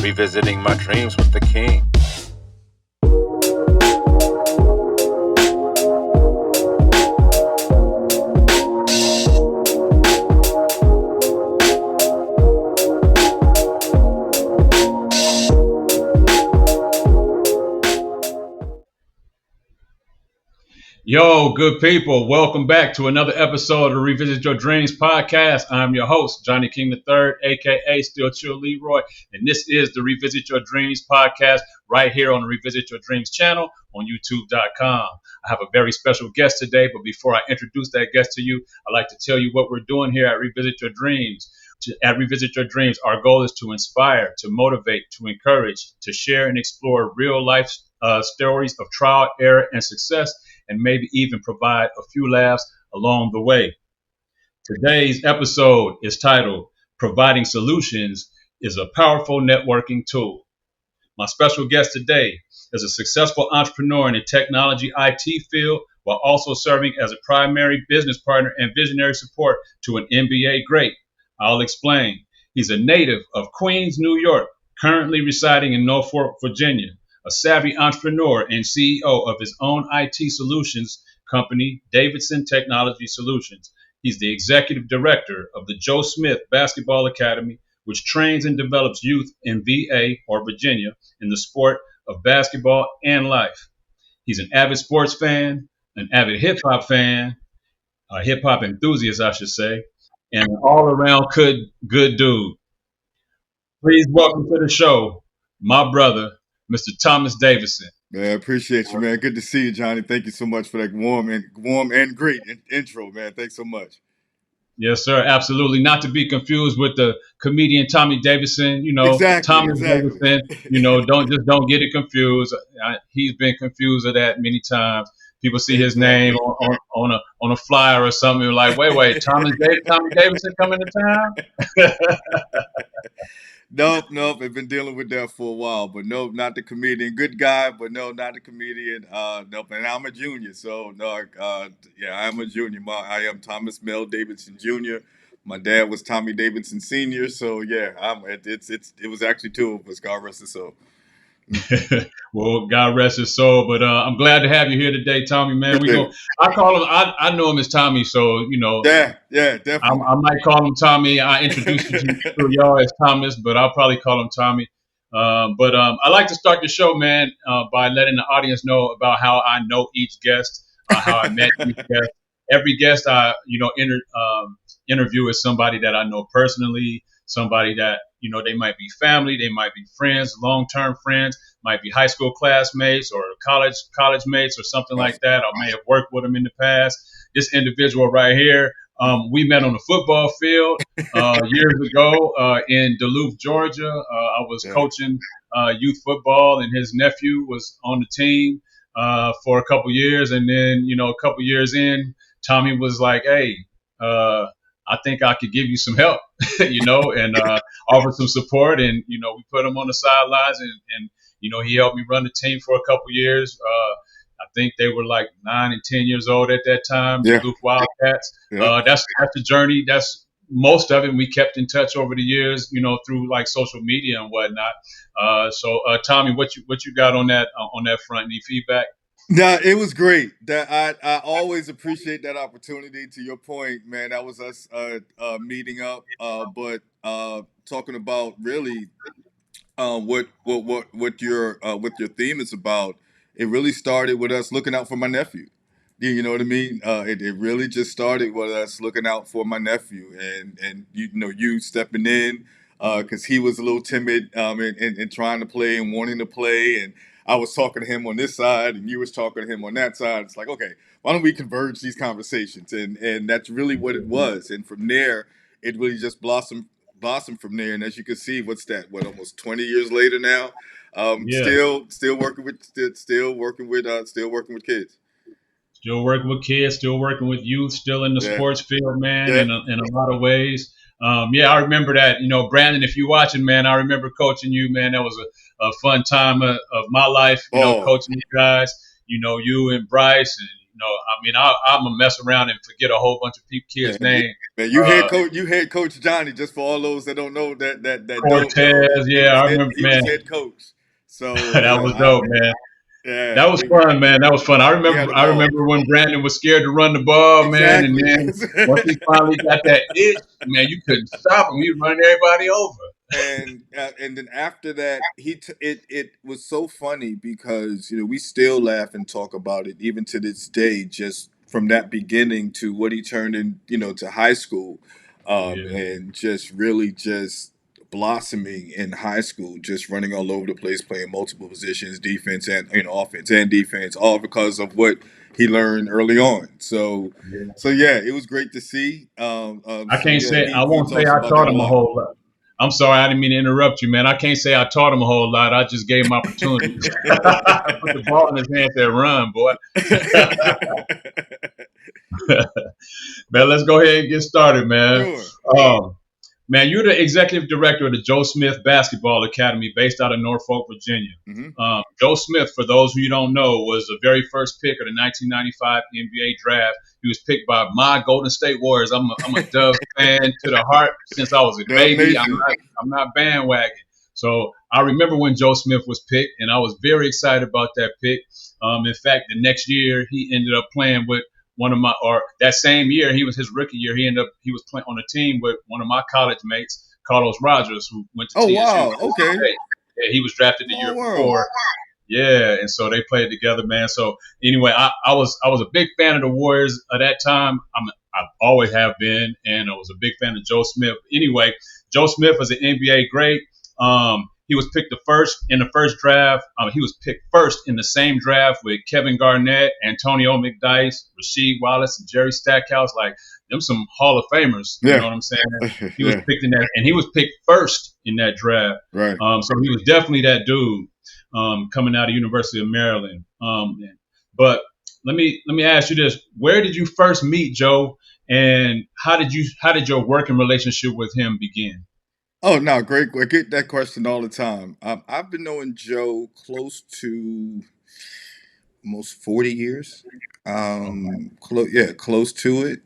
revisiting my dreams with the king. Yo, good people, welcome back to another episode of Revisit Your Dreams podcast. I'm your host, Johnny King III, aka Still Chill Leroy, and this is the Revisit Your Dreams podcast right here on the Revisit Your Dreams channel on YouTube.com. I have a very special guest today, but before I introduce that guest to you, I'd like to tell you what we're doing here at Revisit Your Dreams. At Revisit Your Dreams, our goal is to inspire, to motivate, to encourage, to share and explore real life stories of trial, error, and success, and maybe even provide a few laughs along the way. Today's episode is titled, Providing Solutions is a Powerful Networking Tool. My special guest today is a successful entrepreneur in the technology IT field while also serving as a primary business partner and visionary support to an NBA great. I'll explain. He's a native of Queens, New York, currently residing in Norfolk, Virginia. A savvy entrepreneur and CEO of his own IT solutions company, Davidson Technology Solutions. He's the executive director of the Joe Smith Basketball Academy, which trains and develops youth in VA or Virginia in the sport of basketball and life. He's an avid sports fan, an avid hip hop fan, a hip hop enthusiast, I should say, and an all around good dude. Please welcome to the show, my brother, Mr. Thomas Davidson. Man, I appreciate you, man. Good to see you, Johnny. Thank you so much for that warm and great intro, man. Thanks so much. Yes, sir. Absolutely. Not to be confused with the comedian Tommy Davidson. Thomas Davidson. Don't get it confused. He's been confused of that many times. People see his name on a flyer or something, like, wait, Tommy Davidson coming to town? Nope. I've been dealing with that for a while, but no, not the comedian. Good guy, but no, not the comedian. Nope. And I'm a junior, so no. I'm a junior. I am Thomas Mel Davidson Jr. My dad was Tommy Davidson Sr. So yeah, it was actually two of us. God rest his soul. Well, God rest his soul. But I'm glad to have you here today, Tommy. Man, I call him. I know him as Tommy, so Yeah, definitely. I might call him Tommy. I introduced you to y'all as Thomas, but I'll probably call him Tommy. But I like to start the show, man, by letting the audience know about how I know each guest, how I met each guest. Every guest I interview is somebody that I know personally, somebody that they might be family, they might be friends, long-term friends, might be high school classmates or college mates or something like that. I may have worked with them in the past. This individual right here, we met on the football field years ago in Duluth, Georgia. I was coaching youth football, and his nephew was on the team for a couple years. And then, a couple years in, Tommy was like, hey, I think I could give you some help, and offer some support. And, we put him on the sidelines and he helped me run the team for a couple years. I think they were like 9 and 10 years old at that time, the Duluth Wildcats. Yeah. That's the journey. That's most of it. We kept in touch over the years, through like social media and whatnot. So Tommy, what you got on that front? Any feedback? Yeah, it was great. That I always appreciate that opportunity. To your point, man, that was us meeting up, but talking about really what your theme is about. It really started with us looking out for my nephew. You know what I mean? It really just started with us looking out for my nephew, and you stepping in because he was a little timid and trying to play and wanting to play, and I was talking to him on this side, and you was talking to him on that side. It's like, okay, why don't we converge these conversations? And that's really what it was. And from there, it really just blossomed from there. And as you can see, almost 20 years later now, still working with kids. Still working with kids, still working with youth, still in the sports field, man, in a lot of ways. I remember that, Brandon, if you're watching, man, I remember coaching you, man. That was a fun time of my life, coaching you guys, you and Bryce and, I mean, I'm gonna mess around and forget a whole bunch of kids' Yeah, names. man, Uh, you head coach Johnny. Just for all those that don't know that don't know, Cortez, yeah, I remember, he was man. head coach. So That was dope, man. yeah, That was fun, man. That was fun. we had them I all. remember when Brandon was scared to run the ball, man, and Exactly. then once he finally got that itch, man, you couldn't stop him. He was running everybody over. And then after that, it was so funny because we still laugh and talk about it even to this day. Just from that beginning to what he turned in, to high school, Yeah, and just really just blossoming in high school, just running all over the place, playing multiple positions, defense and offense and defense, all because of what he learned early on. So. yeah. So yeah, it was great to see. I So can't yeah, say I he won't say talks I about taught that a him a lot. whole lot. I'm sorry, I didn't mean to interrupt you, man. I can't say I taught him a whole lot. I just gave him opportunities. Put the ball in his hands and run, boy. Man, let's go ahead and get started, man. Sure. Um, Man, you're the executive director of the Joe Smith Basketball Academy based out of Norfolk, Virginia. Hmm. Joe Smith, for those who you don't know, was the very first pick of the 1995 NBA draft. He was picked by my Golden State Warriors. I'm a Dove fan to the heart since I was a Dub baby. Nation. I'm not bandwagon. So I remember when Joe Smith was picked, and I was very excited about that pick. In fact, the next year he ended up playing with one of my, or that same year, he was his rookie year. He was playing on a team with one of my college mates, Carlos Rogers, who went to Oh TSU. wow. Okay. Yeah, he was drafted the year Small world. before. Yeah, and so they played together, man. So anyway, I was a big fan of the Warriors at that time. I always have been, and I was a big fan of Joe Smith. Anyway, Joe Smith was an NBA great. He was picked in the first draft. He was picked first in the same draft with Kevin Garnett, Antonio McDyess, Rasheed Wallace, and Jerry Stackhouse. Like them, some Hall of Famers. You know Yeah. what I'm saying? He was Yeah. picked in that, and he was picked first in that draft. Right. So he was definitely that dude coming out of University of Maryland. But let me ask you this: where did you first meet Joe, and how did your working relationship with him begin? Oh no, great. I get that question all the time. I've been knowing Joe close to almost 40 years. Okay. Yeah, close to it.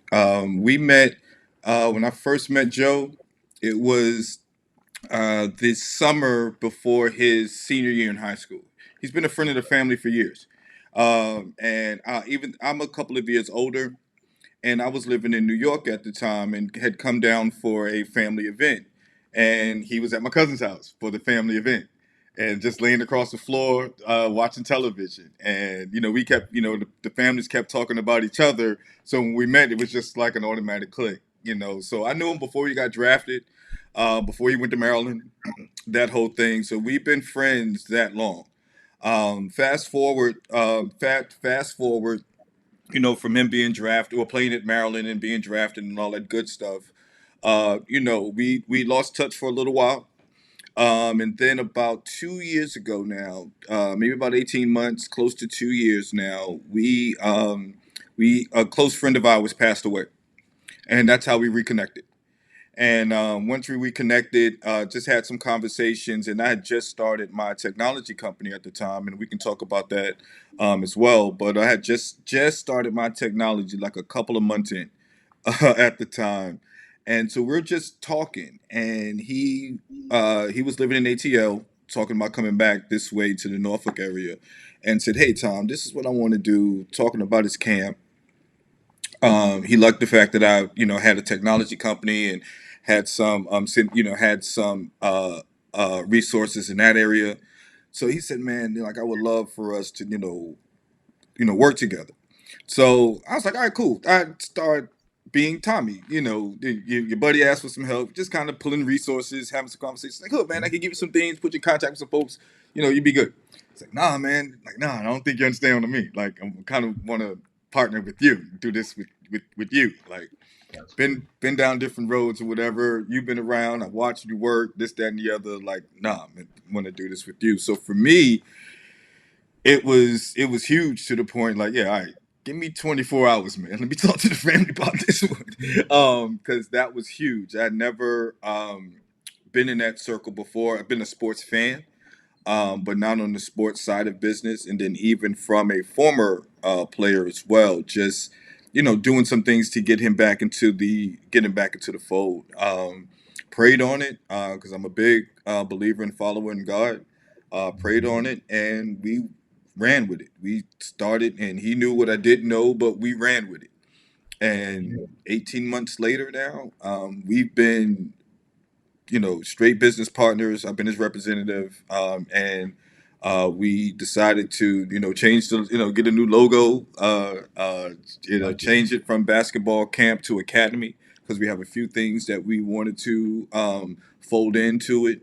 We met when I first met Joe. It was this summer before his senior year in high school. He's been a friend of the family for years. And even I'm a couple of years older, and I was living in New York at the time and had come down for a family event. And he was at my cousin's house for the family event and just laying across the floor watching television. And, we kept, the families kept talking about each other. So when we met, it was just like an automatic click. So I knew him before he got drafted, before he went to Maryland, that whole thing. So we've been friends that long. Fast forward, from him being drafted or playing at Maryland and being drafted and all that good stuff. We lost touch for a little while. And then about 2 years ago now, maybe about 18 months, close to 2 years now, we a close friend of ours passed away, and that's how we reconnected. And once we reconnected, just had some conversations, and I had just started my technology company at the time, and we can talk about that as well. But I had just started my technology like a couple of months in at the time, and so we're just talking, and he was living in ATL, talking about coming back this way to the Norfolk area, and said, "Hey Tom, this is what I want to do." Talking about his camp. He liked the fact that I, had a technology company and had some, resources in that area. So he said, "Man, like I would love for us to, work together." So I was like, "All right, cool." I start being Tommy. Your buddy asked for some help, just kind of pulling resources, having some conversations. Like, "Look, man, I can give you some things, put you in contact with some folks. You'd be good." It's like, "Nah, man. Like, nah, I don't think you understand what I mean. Like, I kind of want to partner with you, do this with you. Like, been down different roads or whatever. You've been around. I watched you work, this, that, and the other. Like, nah, man, I want to do this with you." So for me, it was huge to the point. Like, yeah, all right, give me 24 hours, man. Let me talk to the family about this one, because that was huge. I'd never been in that circle before. I've been a sports fan. but not on the sports side of business, and then even from a former player as well. Just doing some things to get him back into the fold. Prayed on it because I'm a big believer and follower in God. Prayed on it, and we ran with it. We started, and he knew what I didn't know, but we ran with it. Yeah. And 18 months later now, we've been straight business partners. I've been his representative, and we decided to, change the, get a new logo, Like it. change it from basketball camp to academy because we have a few things that we wanted to fold into it.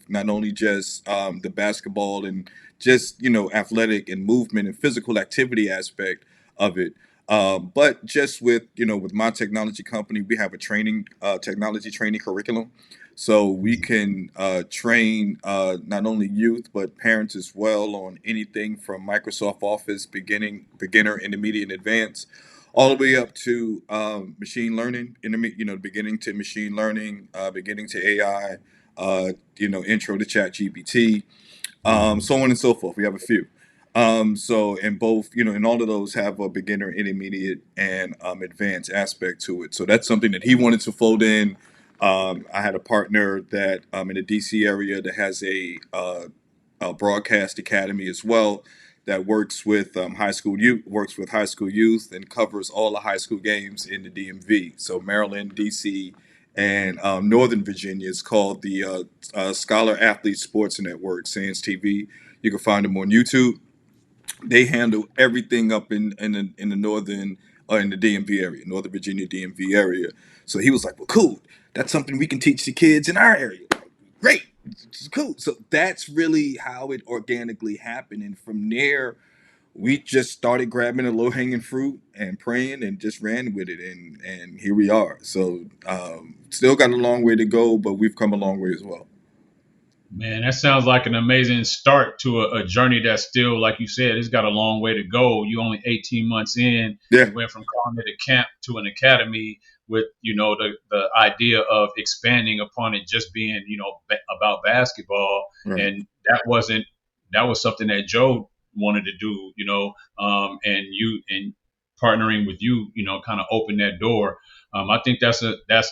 Not only just the basketball and just athletic and movement and physical activity aspect of it. But just with my technology company, we have a technology training curriculum, so we can train not only youth but parents as well on anything from Microsoft Office, beginner, intermediate, and advanced, all the way up to machine learning, beginning to machine learning, beginning to AI, intro to Chat GPT, so on and so forth. We have a few. So, and both, and all of those have a beginner, intermediate, and advanced aspect to it. So that's something that he wanted to fold in. I had a partner that in the DC area that has a broadcast academy as well that works with high school youth and covers all the high school games in the DMV. So Maryland, DC, and Northern Virginia. It's called the Scholar Athlete Sports Network, Sans TV. You can find them on YouTube. They handle everything up in the northern in the DMV area, Northern Virginia DMV area. So he was like, "Well, cool. That's something we can teach the kids in our area. Great, it's cool." So that's really how it organically happened, and from there, we just started grabbing the low hanging fruit and praying and just ran with it, and here we are. So still got a long way to go, but we've come a long way as well. Man, that sounds like an amazing start to a journey that's still, like you said, it's got a long way to go. You only 18 months in. Yeah, You went from calling it a camp to an academy with, the idea of expanding upon it just being, about basketball. right. And that was something that Joe wanted to do, and partnering with you, kind of opened that door. I think that's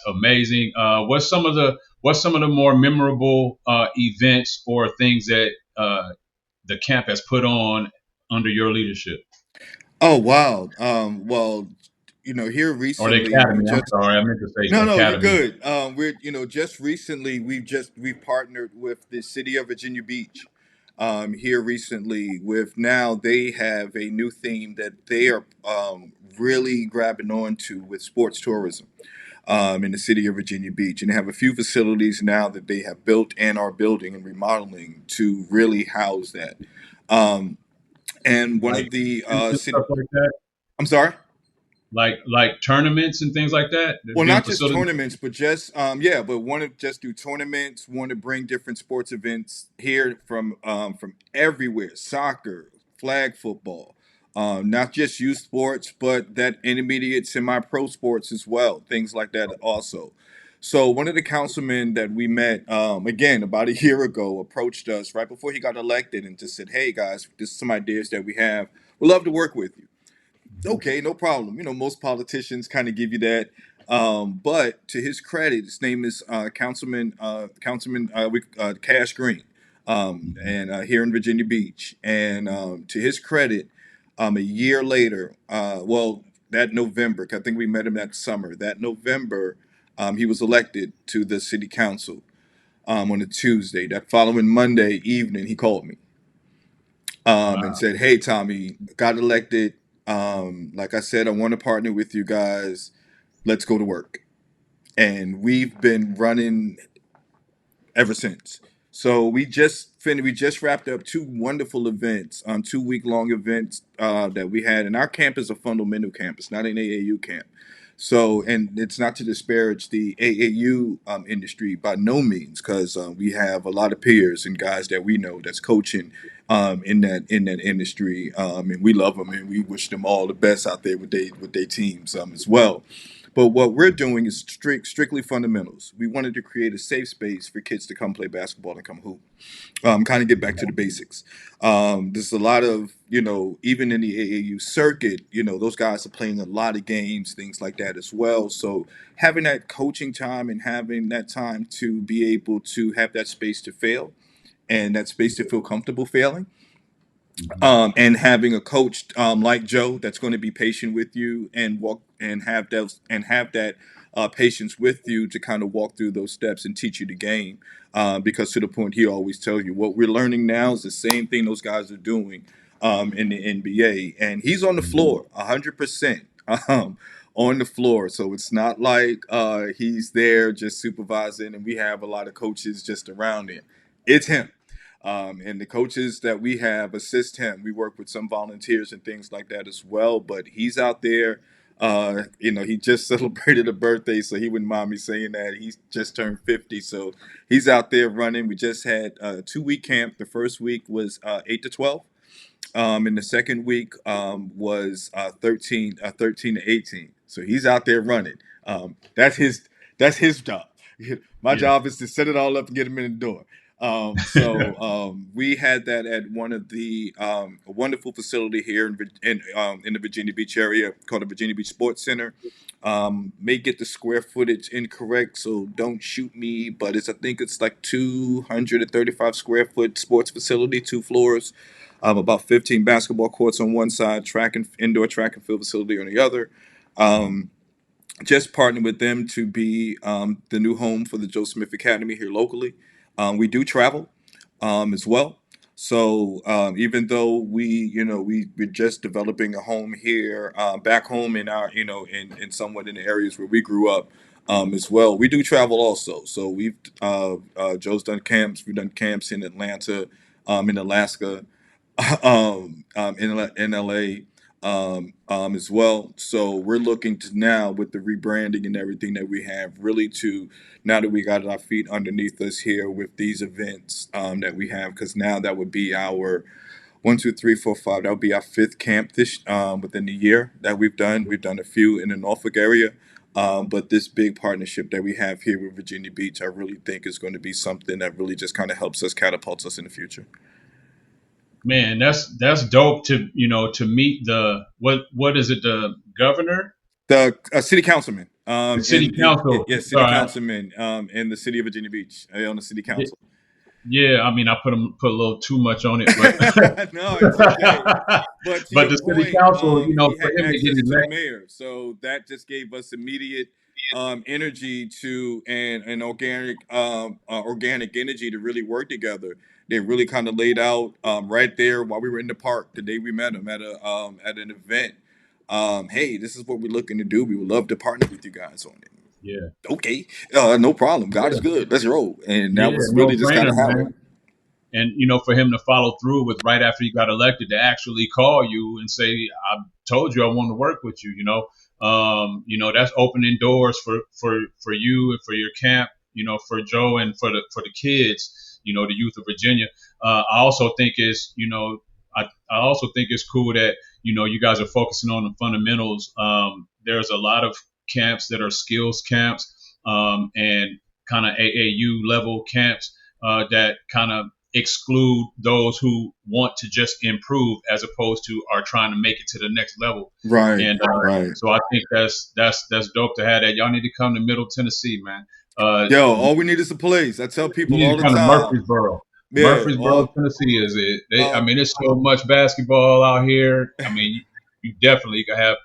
amazing. What's some of the more memorable events or things that the camp has put on under your leadership, Oh wow. Well, here or the recently we academy? I'm just sorry, I meant to say no, no, you're academy. good. We're just recently we've partnered with the city of Virginia Beach. Here recently, with now they have a new theme that they are really grabbing on to with sports tourism in the city of Virginia Beach, and they have a few facilities now that they have built and are building and remodeling to really house that. Um, and one Like of the events and city, stuff like that, I'm sorry. like tournaments and things like that. Well, Being not just facility. tournaments, but just yeah, but want to just do tournaments. Want to bring different sports events here from everywhere: soccer, flag football, not just youth sports, but that intermediate, semi-pro sports as well. Things like that also. So one of the councilmen that we met again about a year ago approached us right before he got elected and just said, "Hey guys, this is some ideas that we have. We'd love to work with you." Okay, no problem. Most politicians kind of give you that. But to his credit, his name is Councilman Cash Green, and here in Virginia Beach. And to his credit, a year later, that November, 'cause I think we met him that summer. That November, he was elected to the city council on a Tuesday. That following Monday evening, he called me and Wow. said, "Hey, Tommy, got elected. Like I said, I want to partner with you guys. Let's go to work." And we've been running ever since. So we just wrapped up two wonderful events, 2 week long events that we had. And our camp is a fundamental camp. It's not an AAU camp. So, and it's not to disparage the AAU industry by no means, because we have a lot of peers and guys that we know that's coaching in that industry, and we love them and we wish them all the best out there with their teams as well. But what we're doing is strictly fundamentals. We wanted to create a safe space for kids to come play basketball and come hoop, kind of get back to the basics. There's a lot of, even in the AAU circuit, those guys are playing a lot of games, things like that as well. So having that coaching time and having that time to be able to have that space to fail and that space to feel comfortable failing, Mhm. and having a coach like Joe that's going to be patient with you and walk and have that patience with you to kind of walk through those steps and teach you the game. Because to the point he always tells you, what we're learning now is the same thing those guys are doing in the NBA, and he's on the Mhm. floor 100%. On the floor, so it's not like he's there just supervising, and we have a lot of coaches just around him. It's him. And the coaches that we have assist him. We work with some volunteers and things like that as well. But he's out there. He just celebrated a birthday, so he wouldn't mind me saying that. He's just turned 50, so he's out there running. We just had a 2 week camp. The first week was 8 to 12. And the second week was 13 to 18. So he's out there running. That's his job. My Yeah. job is to set it all up and get him in the door. We had that at one of the a wonderful facility here in the Virginia Beach area called the Virginia Beach Sports Center. May get the square footage incorrect, so don't shoot me. But I think it's like 235 square foot sports facility, 2 floors, about 15 basketball courts on one side, indoor track and field facility on the other. Um, just partnered with them to be the new home for the Joe Smith Academy here locally. We do travel as well. So even though we're just developing a home here, back home in our, in somewhat in the areas where we grew up as well, we do travel also. So Joe's done camps. We've done camps in Atlanta, in Alaska, in LA, as well. So we're looking to now, with the rebranding and everything that we have, really to, now that we got our feet underneath us here with these events that we have, because now that would be our 1, 2, 3, 4, 5. That would be our fifth camp this within the year that we've done. We've done a few in the Norfolk area. But this big partnership that we have here with Virginia Beach, I really think is going to be something that really just kind of helps us, catapults us in the future. Man, that's dope to to meet the what is it, the governor, The city councilman, the city council. yes, city Sorry. councilman, in the city of Virginia Beach, on the city Yeah, council. yeah, I mean I put a little too much on it, but No, it's okay. But to but your the city point, council, he for had him to get access to the elected. mayor, so that just gave us immediate energy to and an organic energy to really work together. They really kind of laid out right there while we were in the park the day we met him at an event. Hey, this is what we're looking to do. We would love to partner with you guys on it. Yeah, Okay, no problem. God is yeah, good. Let's roll. And that yeah, was no really just kind brainer, of how it man. went. And for him to follow through with right after he got elected to actually call you and say, "I told you I want to work with you." That's opening doors for you and for your camp. For Joe and for the kids. The youth of Virginia. I also think I also think it's cool that you guys are focusing on the fundamentals. There's a lot of camps that are skills camps, and kind of AAU level camps that kind of exclude those who want to just improve as opposed to are trying to make it to the next level. Right, And right. so I think that's dope to have that. Y'all need to come to Middle Tennessee, man. Yo, You all we need is a place. I tell people need all to the come to time. Murfreesboro. Yeah, Murfreesboro, Tennessee is it. I uh, mean, it's so much basketball out here. I mean, you definitely could have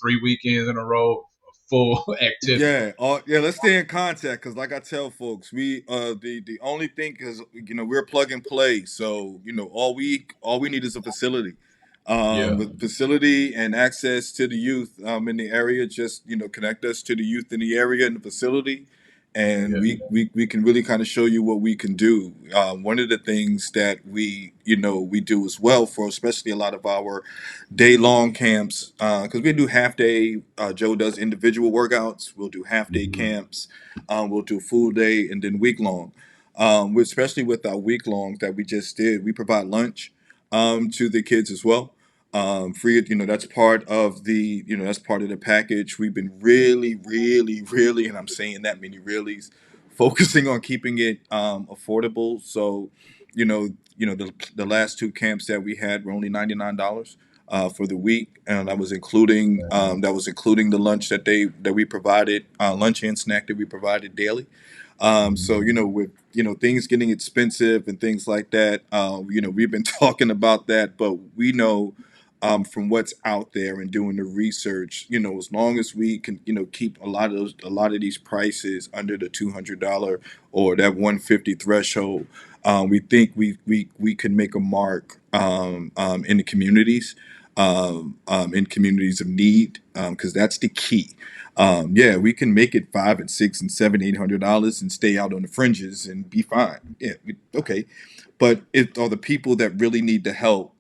3 weekends in a row of full activity. yeah. Let's stay in contact because, like I tell folks, we the only thing is we're plug and play. So all we need is a facility, Yeah, with facility and access to the youth in the area. Just connect us to the youth in the area and the facility, and yeah. we can really kind of show you what we can do. One of the things that we do as well for especially a lot of our day long camps, because we do half day. Joe does individual workouts. We'll do half day Hmm. camps. We'll do full day and then week long. Especially with our week longs that we just did, we provide lunch to the kids as well. Free, that's part of the package. We've been really, really, really, and I'm saying that many reallys, focusing on keeping it affordable. So, the last two camps that we had were only $99 for the week, and that was including the lunch that we provided, lunch and snack that we provided daily. So with things getting expensive and things like that, we've been talking about that, but we know from what's out there and doing the research, as long as we can, keep a lot of these prices under the $200 or that 150 threshold, we think we can make a mark in the communities, in communities of need, because that's the key. Yeah, we can make it five and six and seven, $800 and stay out on the fringes and be fine. Yeah, okay. But it are the people that really need the help,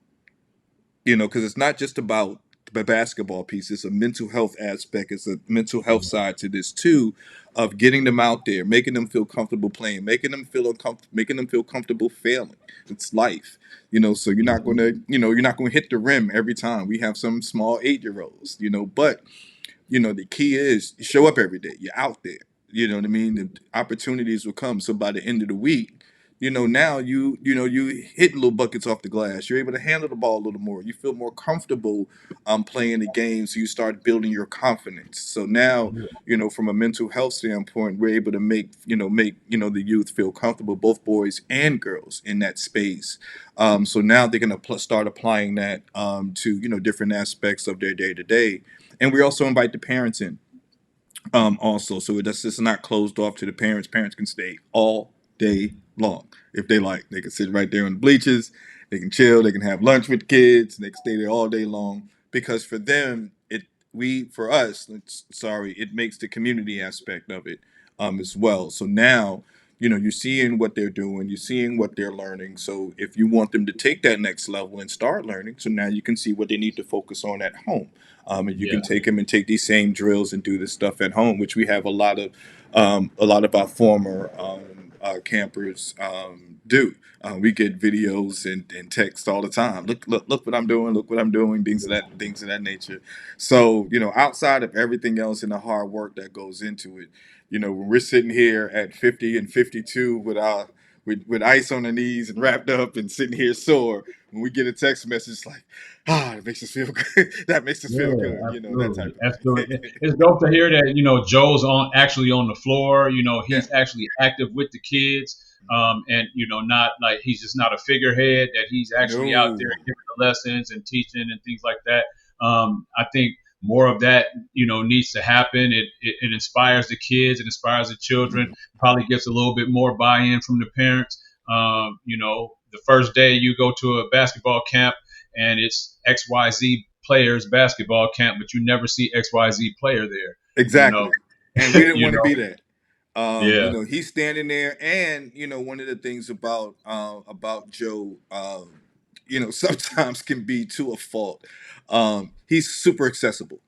because it's not just about the basketball piece. It's a mental health aspect. It's a mental health side to this too, of getting them out there, making them feel comfortable playing, making them feel comfortable failing. It's life, So you're not gonna hit the rim every time. We have some small 8-year-olds, but the key is you show up every day. You're out there. You know what I mean? The opportunities will come. So by the end of the week, now you hit little buckets off the glass. You're able to handle the ball a little more. You feel more comfortable playing the game. So you start building your confidence. So now, from a mental health standpoint, we're able to make the youth feel comfortable, both boys and girls, in that space. So now they're gonna start applying that to different aspects of their day to day, and we also invite the parents in, also. So it's just not closed off to the parents. Parents can stay all day long if they like. They can sit right there on the bleachers. They can chill. They can have lunch with the kids. And they can stay there all day long, because for them, for us, it makes the community aspect of it as well. So now, you're seeing what they're doing. You're seeing what they're learning. So if you want them to take that next level and start learning, so now you can see what they need to focus on at home. And you Yeah. can take them and take these same drills and do this stuff at home, which we have a lot of our former campers do. We get videos and text all the time. Look what I'm doing. Look what I'm doing. Things of that nature. So outside of everything else and the hard work that goes into it, when we're sitting here at 50 and 52 with ice on the knees and wrapped up and sitting here sore, when we get a text message like, that makes us feel good. That makes us feel Yeah, good. That absolutely, type of thing. absolutely. It's dope to hear that Joe's actually on the floor. Yeah. He's actually active with the kids, and not like he's just not a figurehead. That he's actually out there No. giving the lessons and teaching and things like that. I think more of that needs to happen. It inspires the kids, it inspires the children. Probably gets a little bit more buy-in from the parents. The first day you go to a basketball camp and it's XYZ players basketball camp, but you never see XYZ player there. You know, Exactly. And we didn't you want to know, be that. yeah, He's standing there, and one of the things about Joe, sometimes can be to a fault. He's super accessible.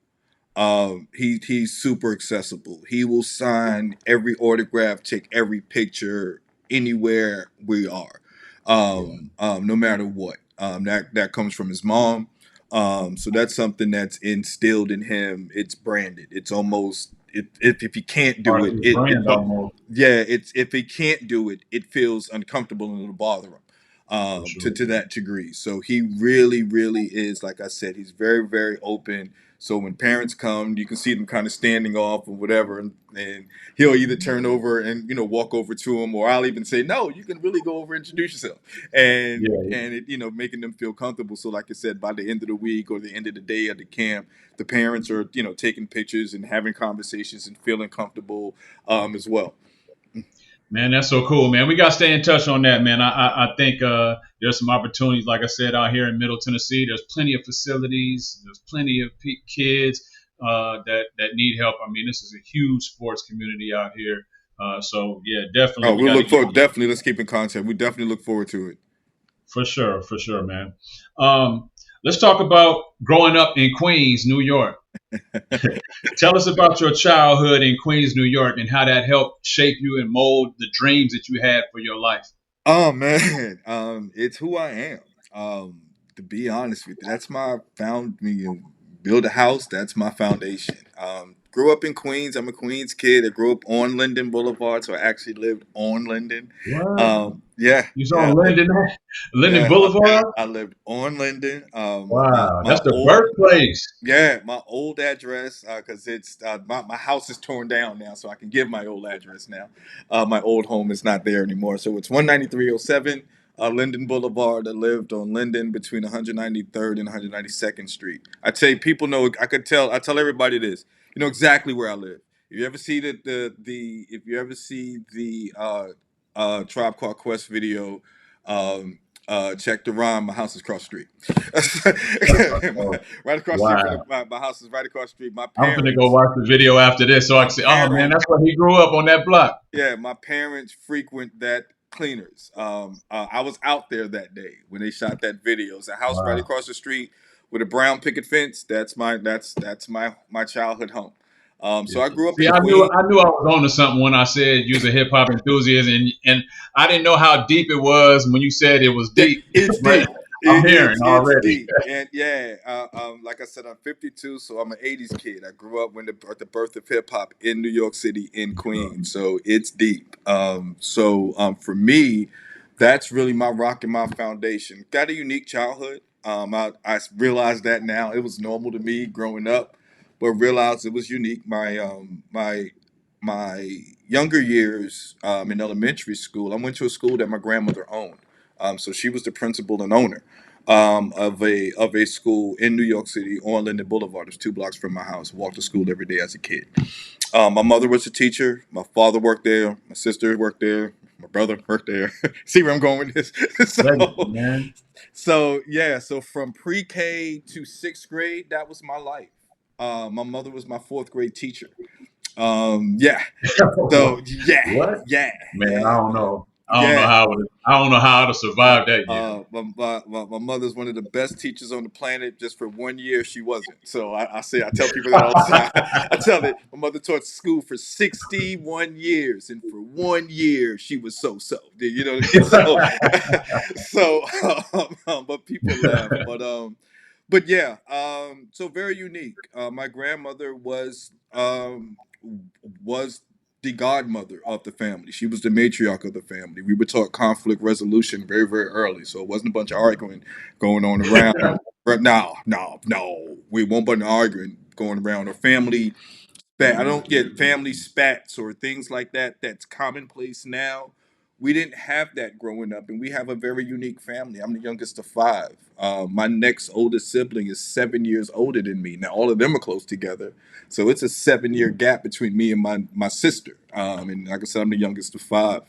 He's super accessible. He will sign every autograph, take every picture anywhere we are, yeah, no matter what. That comes from his mom. So that's something that's instilled in him. It's branded. It's almost, if he can't do part of it, his it brand almost yeah. It's if he can't do it, it feels uncomfortable and it'll bother him. for To sure. that degree. So he really, really is, like I said, he's very, very open. So when parents come, you can see them kind of standing off or whatever, and he'll either turn over and walk over to them, or I'll even say, "No, you can really go over and introduce yourself," Yeah, and it, making them feel comfortable. So like I said, by the end of the week or the end of the day at the camp, the parents are taking pictures and having conversations and feeling comfortable as well. man, that's so cool, man. We got to stay in touch on that, man. I think there's some opportunities, like I said, out here in Middle Tennessee. There's plenty of facilities. There's plenty of kids that need help. I mean, this is a huge sports community out here. So yeah, definitely Oh, we we'll got to look get forward. Definitely, let's keep in contact. We definitely look forward to it. for sure, man. Um, let's talk about growing up in Queens, New York. Tell us about your childhood in Queens, New York, and how that helped shape you and mold the dreams that you had for your life. Oh man, it's who I am. to be honest with you, that's my build a house. That's my foundation. Grew up in Queens. I'm a Queens kid. I grew up on Linden Boulevard, so I actually lived on Linden. What? Yeah, You saw yeah, Linden, Linden yeah. Boulevard? I lived on Linden. Wow, My that's the old birthplace. Yeah, my old address, because it's my house is torn down now, so I can give my old address now. My old home is not there anymore, so it's 19307 Linden Boulevard. I lived on Linden between 193rd and 192nd Street. I tell you, people know. I tell everybody this. You know exactly where I live. If you ever see if you ever see the Tribe Called Quest video, check the rhyme. My house is across the street. Oh, Right across the street from wow. my house is right across the street. I'm gonna go watch the video after this so I My can say, oh man, parents, that's where he grew up on that block. yeah, my parents frequent that cleaners. I was out there that day when they shot that video. It's a house right Wow. across the street with a brown picket fence. That's my childhood home. Yeah. So I grew up See, in I Queens. knew I was onto something when I said you was a hip hop enthusiast, and I didn't know how deep it was when you said it was Yeah, deep. it's But deep. I'm hearing It's already. deep, and yeah, like I said, I'm 52, so I'm an '80s kid. I grew up at the birth of hip hop in New York City, in Queens, so it's deep. For me, that's really my rock and my foundation. Got a unique childhood. I realize that now. It was normal to me growing up, but realized it was unique. My younger years in elementary school, I went to a school that my grandmother owned. So she was the principal and owner of a school in New York City on Linden Boulevard. It's 2 blocks from my house. Walked to school every day as a kid. My mother was a teacher. My father worked there. My sister worked there. My brother worked there. See where I'm going with this? Crazy, man. So from pre-K to 6th grade, that was my life. My mother was my 4th grade teacher. Yeah. So What? Man, I yeah, don't man. know. Yeah. I don't know how to survive that year. My mother's one of the best teachers on the planet. Just for one year, she wasn't. So I tell people that all the time. I tell it. My mother taught school for 61 years, and for one year, she was so. You know what I mean? But people laugh. But yeah. So very unique. My grandmother was the godmother of the family. She was the matriarch of the family. We were taught conflict resolution very, very early, so it wasn't a bunch of arguing going on around. But no, we won't bunch of arguing going around. Or family spat. I don't get family spats or things like that. That's commonplace now. We didn't have that growing up, and we have a very unique family. I'm the youngest of 5. My next oldest sibling is 7 years older than me. Now all of them are close together, so it's a 7 year gap between me and my sister. And like I said, I'm the youngest of 5.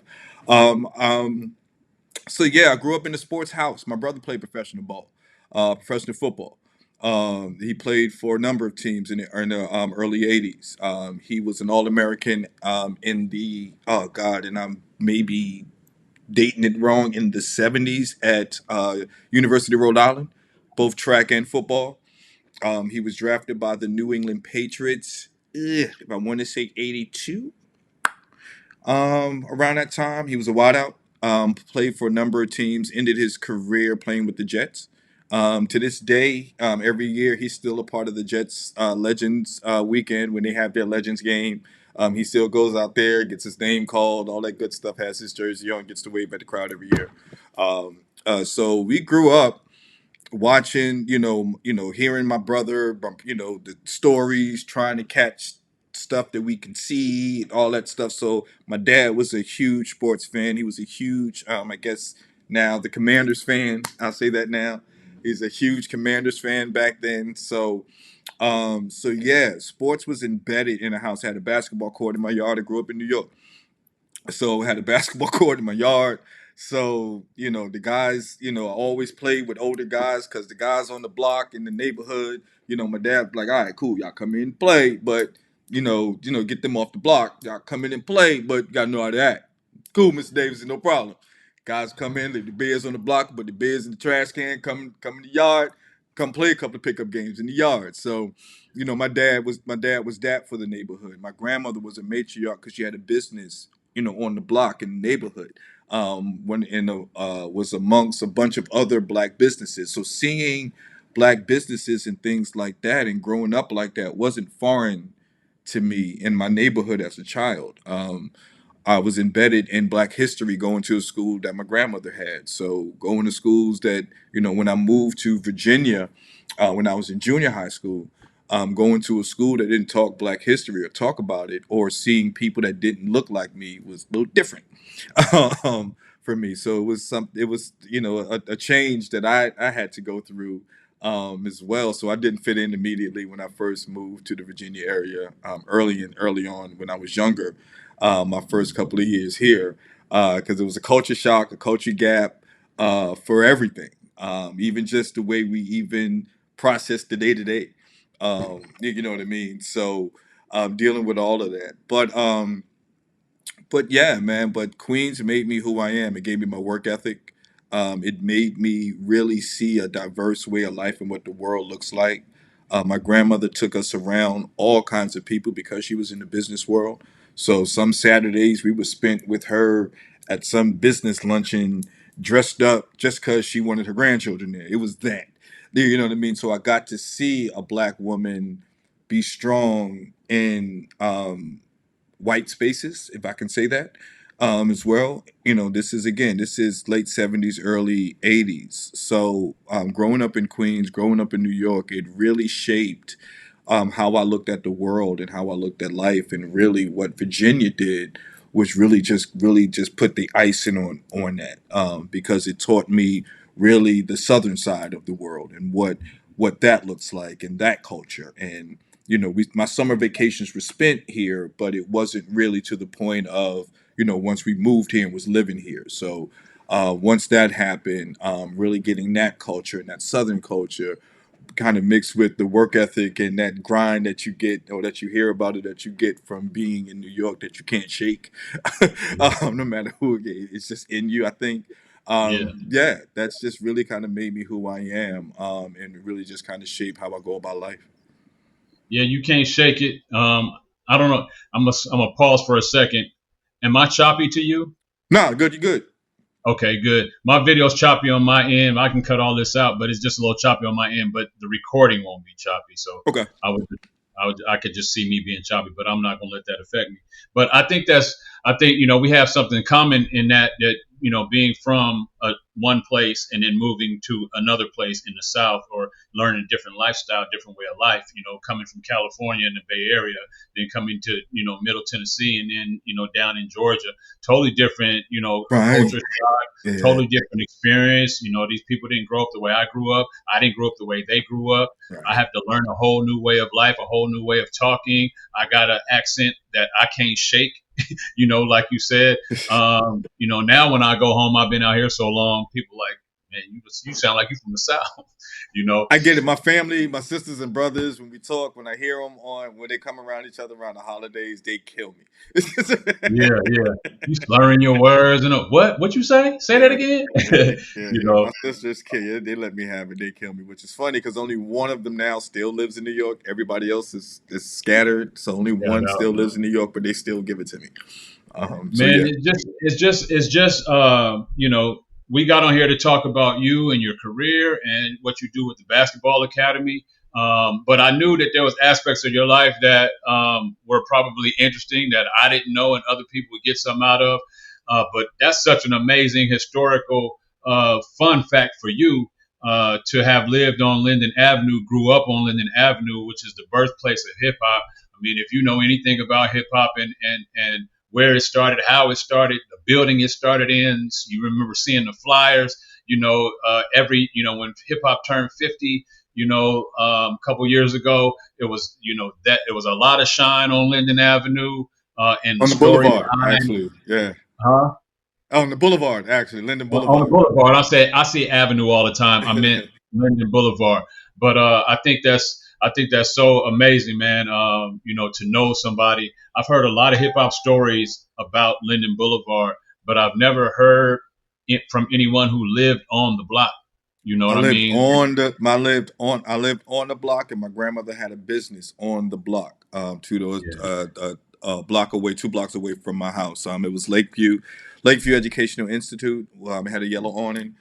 Um, um, so yeah, I grew up in a sports house. My brother played professional ball, professional football. He played for a number of teams in the early '80s. He was an All American in the oh god, and I'm maybe dating it wrong, in the '70s at University of Rhode Island, both track and football. He was drafted by the New England Patriots. If I want to say '82, around that time, he was a wideout. Played for a number of teams. Ended his career playing with the Jets. To this day, every year he's still a part of the Jets Legends weekend when they have their Legends game. He still goes out there, gets his name called, all that good stuff. Has his jersey on, gets to wave at the crowd every year. So we grew up watching, hearing my brother, the stories, trying to catch stuff that we can see, all that stuff. So my dad was a huge sports fan. He was a huge, I guess now the Commanders fan. I'll say that now. He's a huge Commanders fan back then. So yeah, sports was embedded in the house. I had a basketball court in my yard. I grew up in New York. So I had a basketball court in my yard. So, the guys, I always played with older guys because the guys on the block in the neighborhood, my dad like, all right, cool, y'all come in and play, but get them off the block. Y'all come in and play, but you gotta know how to act. Cool, Mr. Davidson, no problem. Guys come in, leave the beers on the block, but the beers in the trash can, come in the yard, come play a couple of pickup games in the yard. So, my dad was that for the neighborhood. My grandmother was a matriarch because she had a business on the block in the neighborhood. when in a was amongst a bunch of other black businesses. So seeing black businesses and things like that, and growing up like that, wasn't foreign to me in my neighborhood as a child. I was embedded in Black history, going to a school that my grandmother had. So going to schools that, when I moved to Virginia, when I was in junior high school, going to a school that didn't talk Black history or talk about it, or seeing people that didn't look like me was a little different for me. So it was, a change that I had to go through as well. So I didn't fit in immediately when I first moved to the Virginia area, early on when I was younger, my first couple of years here, because it was a culture shock, a culture gap, for everything, even just the way we even process the day to day. You know what I mean? So dealing with all of that, but yeah, man. But Queens made me who I am. It gave me my work ethic. It made me really see a diverse way of life and what the world looks like. My grandmother took us around all kinds of people because she was in the business world. So some Saturdays we were spent with her at some business luncheon, dressed up just because she wanted her grandchildren there. It was that. You know what I mean? So I got to see a black woman be strong in white spaces, if I can say that, as well. This is late 70s, early 80s. So growing up in Queens, growing up in New York, it really shaped how I looked at the world and how I looked at life. And really what Virginia did was really just put the icing on that, because it taught me really the southern side of the world and what that looks like and that culture. And my summer vacations were spent here, but it wasn't really to the point of, once we moved here and was living here. So once that happened, really getting that culture and that Southern culture kind of mixed with the work ethic and that grind that you get, or that you hear about it, that you get from being in New York, that you can't shake, no matter who it's just in you, I think. Yeah. Yeah, that's just really kind of made me who I am, and really just kind of shape how I go about life. Yeah, you can't shake it. I don't know. I'm gonna pause for a second. Am I choppy to you? Nah, good, you good. Okay, good. My video's choppy on my end. I can cut all this out, but it's just a little choppy on my end. But the recording won't be choppy, so Okay. I would, I could just see me being choppy. But I'm not gonna let that affect me. But I think we have something common in that being from one place and then moving to another place in the South, or learning a different lifestyle, different way of life. Coming from California in the Bay Area, then coming to Middle Tennessee, and then down in Georgia, totally different Right. culture shock, Yeah. totally different experience. These people didn't grow up the way I grew up. I didn't grow up the way they grew up. I Right. have to learn a whole new way of life, a whole new way of talking. I got an accent that I can't shake, like you said. Now when I go home, I've been out here so long, people like, man, you sound like you from the South, you know. I get it. My family, my sisters and brothers, when we talk, when I hear them when they come around each other around the holidays, they kill me. Yeah, yeah. You slurring your words and what you say? Say that Yeah, again. yeah, yeah, you yeah. know. My sisters kill you. They let me have it. They kill me, which is funny because only one of them now still lives in New York. Everybody else is scattered, so only Yeah, one no. still lives in New York, but they still give it to me. So Man, yeah, it's just we got on here to talk about you and your career and what you do with the basketball academy. But I knew that there was aspects of your life that were probably interesting that I didn't know and other people would get some out of. But that's such an amazing historical fun fact for you, to have lived on Linden Avenue, grew up on Linden Avenue, which is the birthplace of hip hop. I mean, if you know anything about hip hop and where it started, how it started, the building it started in. You remember seeing the flyers, when hip hop turned 50, a couple years ago, it was, that it was a lot of shine on Linden Avenue, and the on the story boulevard, behind, actually. Yeah, huh? on the boulevard, actually, Linden On the Boulevard. boulevard. I see Avenue all the time. I meant Linden Boulevard. But I think that's so amazing, man. To know somebody. I've heard a lot of hip hop stories about Linden Boulevard, but I've never heard it from anyone who lived on the block. You know I what I lived mean? on the I lived on the block, and my grandmother had a business on the block, two those Yeah. block away, 2 blocks away from my house. It was Lakeview. Lakeview Educational Institute. It had a yellow awning.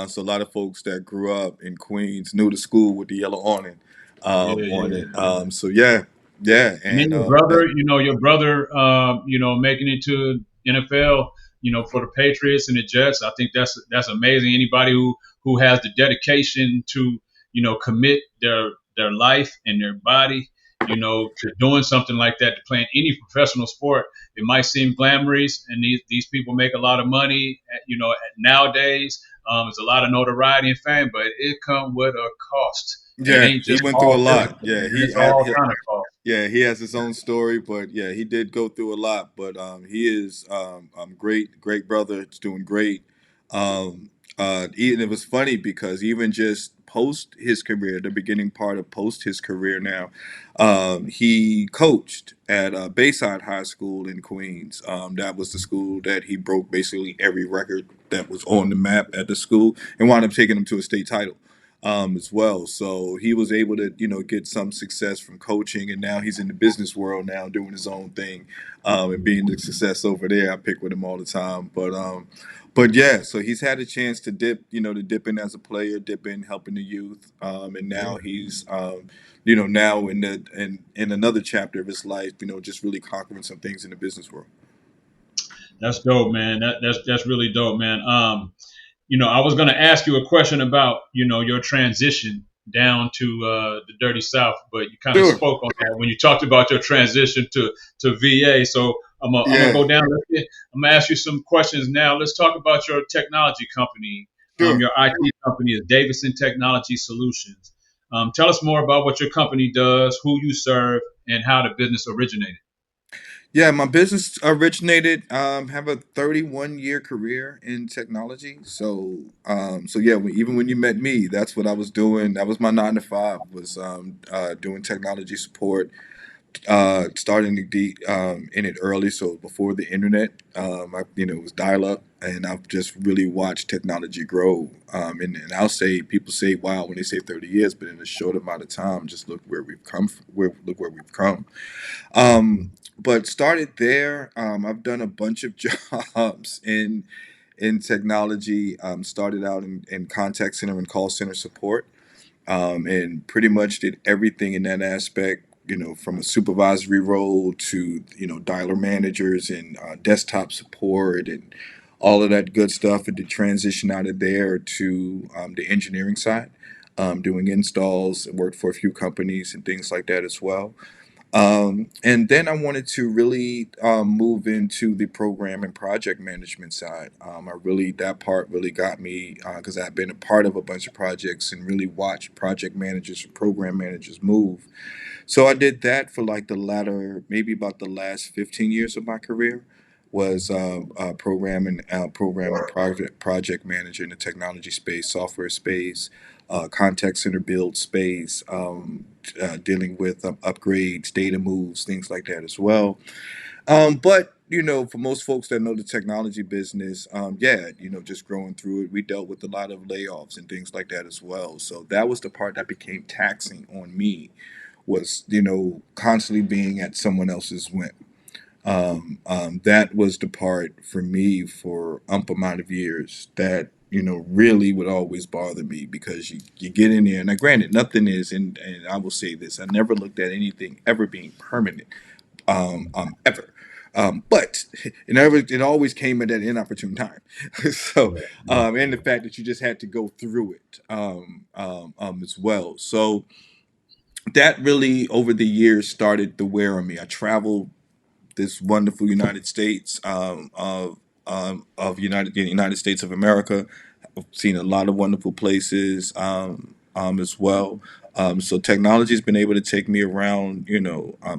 So a lot of folks that grew up in Queens knew the school with the yellow awning Yeah, on yeah. it. So yeah, yeah, And then and your that, brother, making it to NFL, for the Patriots and the Jets. I think that's amazing. Anybody who has the dedication to, commit their life and their body, to doing something like that, to playing any professional sport. It might seem glamorous, and these people make a lot of money. Nowadays, it's a lot of notoriety and fame, but it comes with a cost, and it yeah, ain't he just went through a all lot. physical, Yeah, man. It's all kind of cost. yeah, he has his own story, but yeah, he did go through a lot. But he is great, great brother. It's doing great. And it was funny because even just post his career, the beginning part of post his career now, he coached at Bayside High School in Queens. That was the school that he broke basically every record that was on the map at the school and wound up taking him to a state title as well. So he was able to, get some success from coaching, and now he's in the business world now, doing his own thing, and being the success over there. I pick with him all the time, but yeah, so he's had a chance to dip, to dip in as a player, dip in helping the youth, and Yeah. now he's, now in another chapter of his life, just really conquering some things in the business world. That's dope, man. That's really dope, man. I was going to ask you a question about, your transition down to the Dirty South, but you kind of Sure. spoke on that when you talked about your transition to VA. So I'm gonna Yeah. go down. I'm gonna ask you some questions now. Let's talk about your technology company. Sure. Your IT company is Davidson Technology Solutions. Tell us more about what your company does, who you serve, and how the business originated. Yeah, my business originated, have a 31-year career in technology. So yeah, even when you met me, that's what I was doing. That was my 9 to 5, was doing technology support. Starting in it early, so before the internet. It was dial up, and I've just really watched technology grow. And I'll say, people say, "Wow," when they say 30 years, but in a short amount of time, just look where we've come. Look where we've come. But started there. I've done a bunch of jobs in technology. Started out in contact center and call center support, and pretty much did everything in that aspect. From a supervisory role to dialer managers and desktop support and all of that good stuff, and to transition out of there to the engineering side, doing installs. Worked for a few companies and things like that as well. And then I wanted to really move into the program and project management side. That part really got me, because I've been a part of a bunch of projects and really watched project managers and program managers move. So I did that for like the latter, maybe about the last 15 years of my career. Was program and project manager in the technology space, software space, contact center build space, dealing with upgrades, data moves, things like that as well. But for most folks that know the technology business, yeah, just growing through it, we dealt with a lot of layoffs and things like that as well. So that was the part that became taxing on me, was constantly being at someone else's whim. That was the part for me for amount of years that really would always bother me, because you get in there, and now granted, nothing is, and I will say this: I never looked at anything ever being permanent, ever. But it always came at that inopportune time. So, Yeah. and the fact that you just had to go through it, as well. So that really, over the years, started to wear on me. I traveled this wonderful United States, of the United States of America. I've seen a lot of wonderful places, as well. So technology's been able to take me around,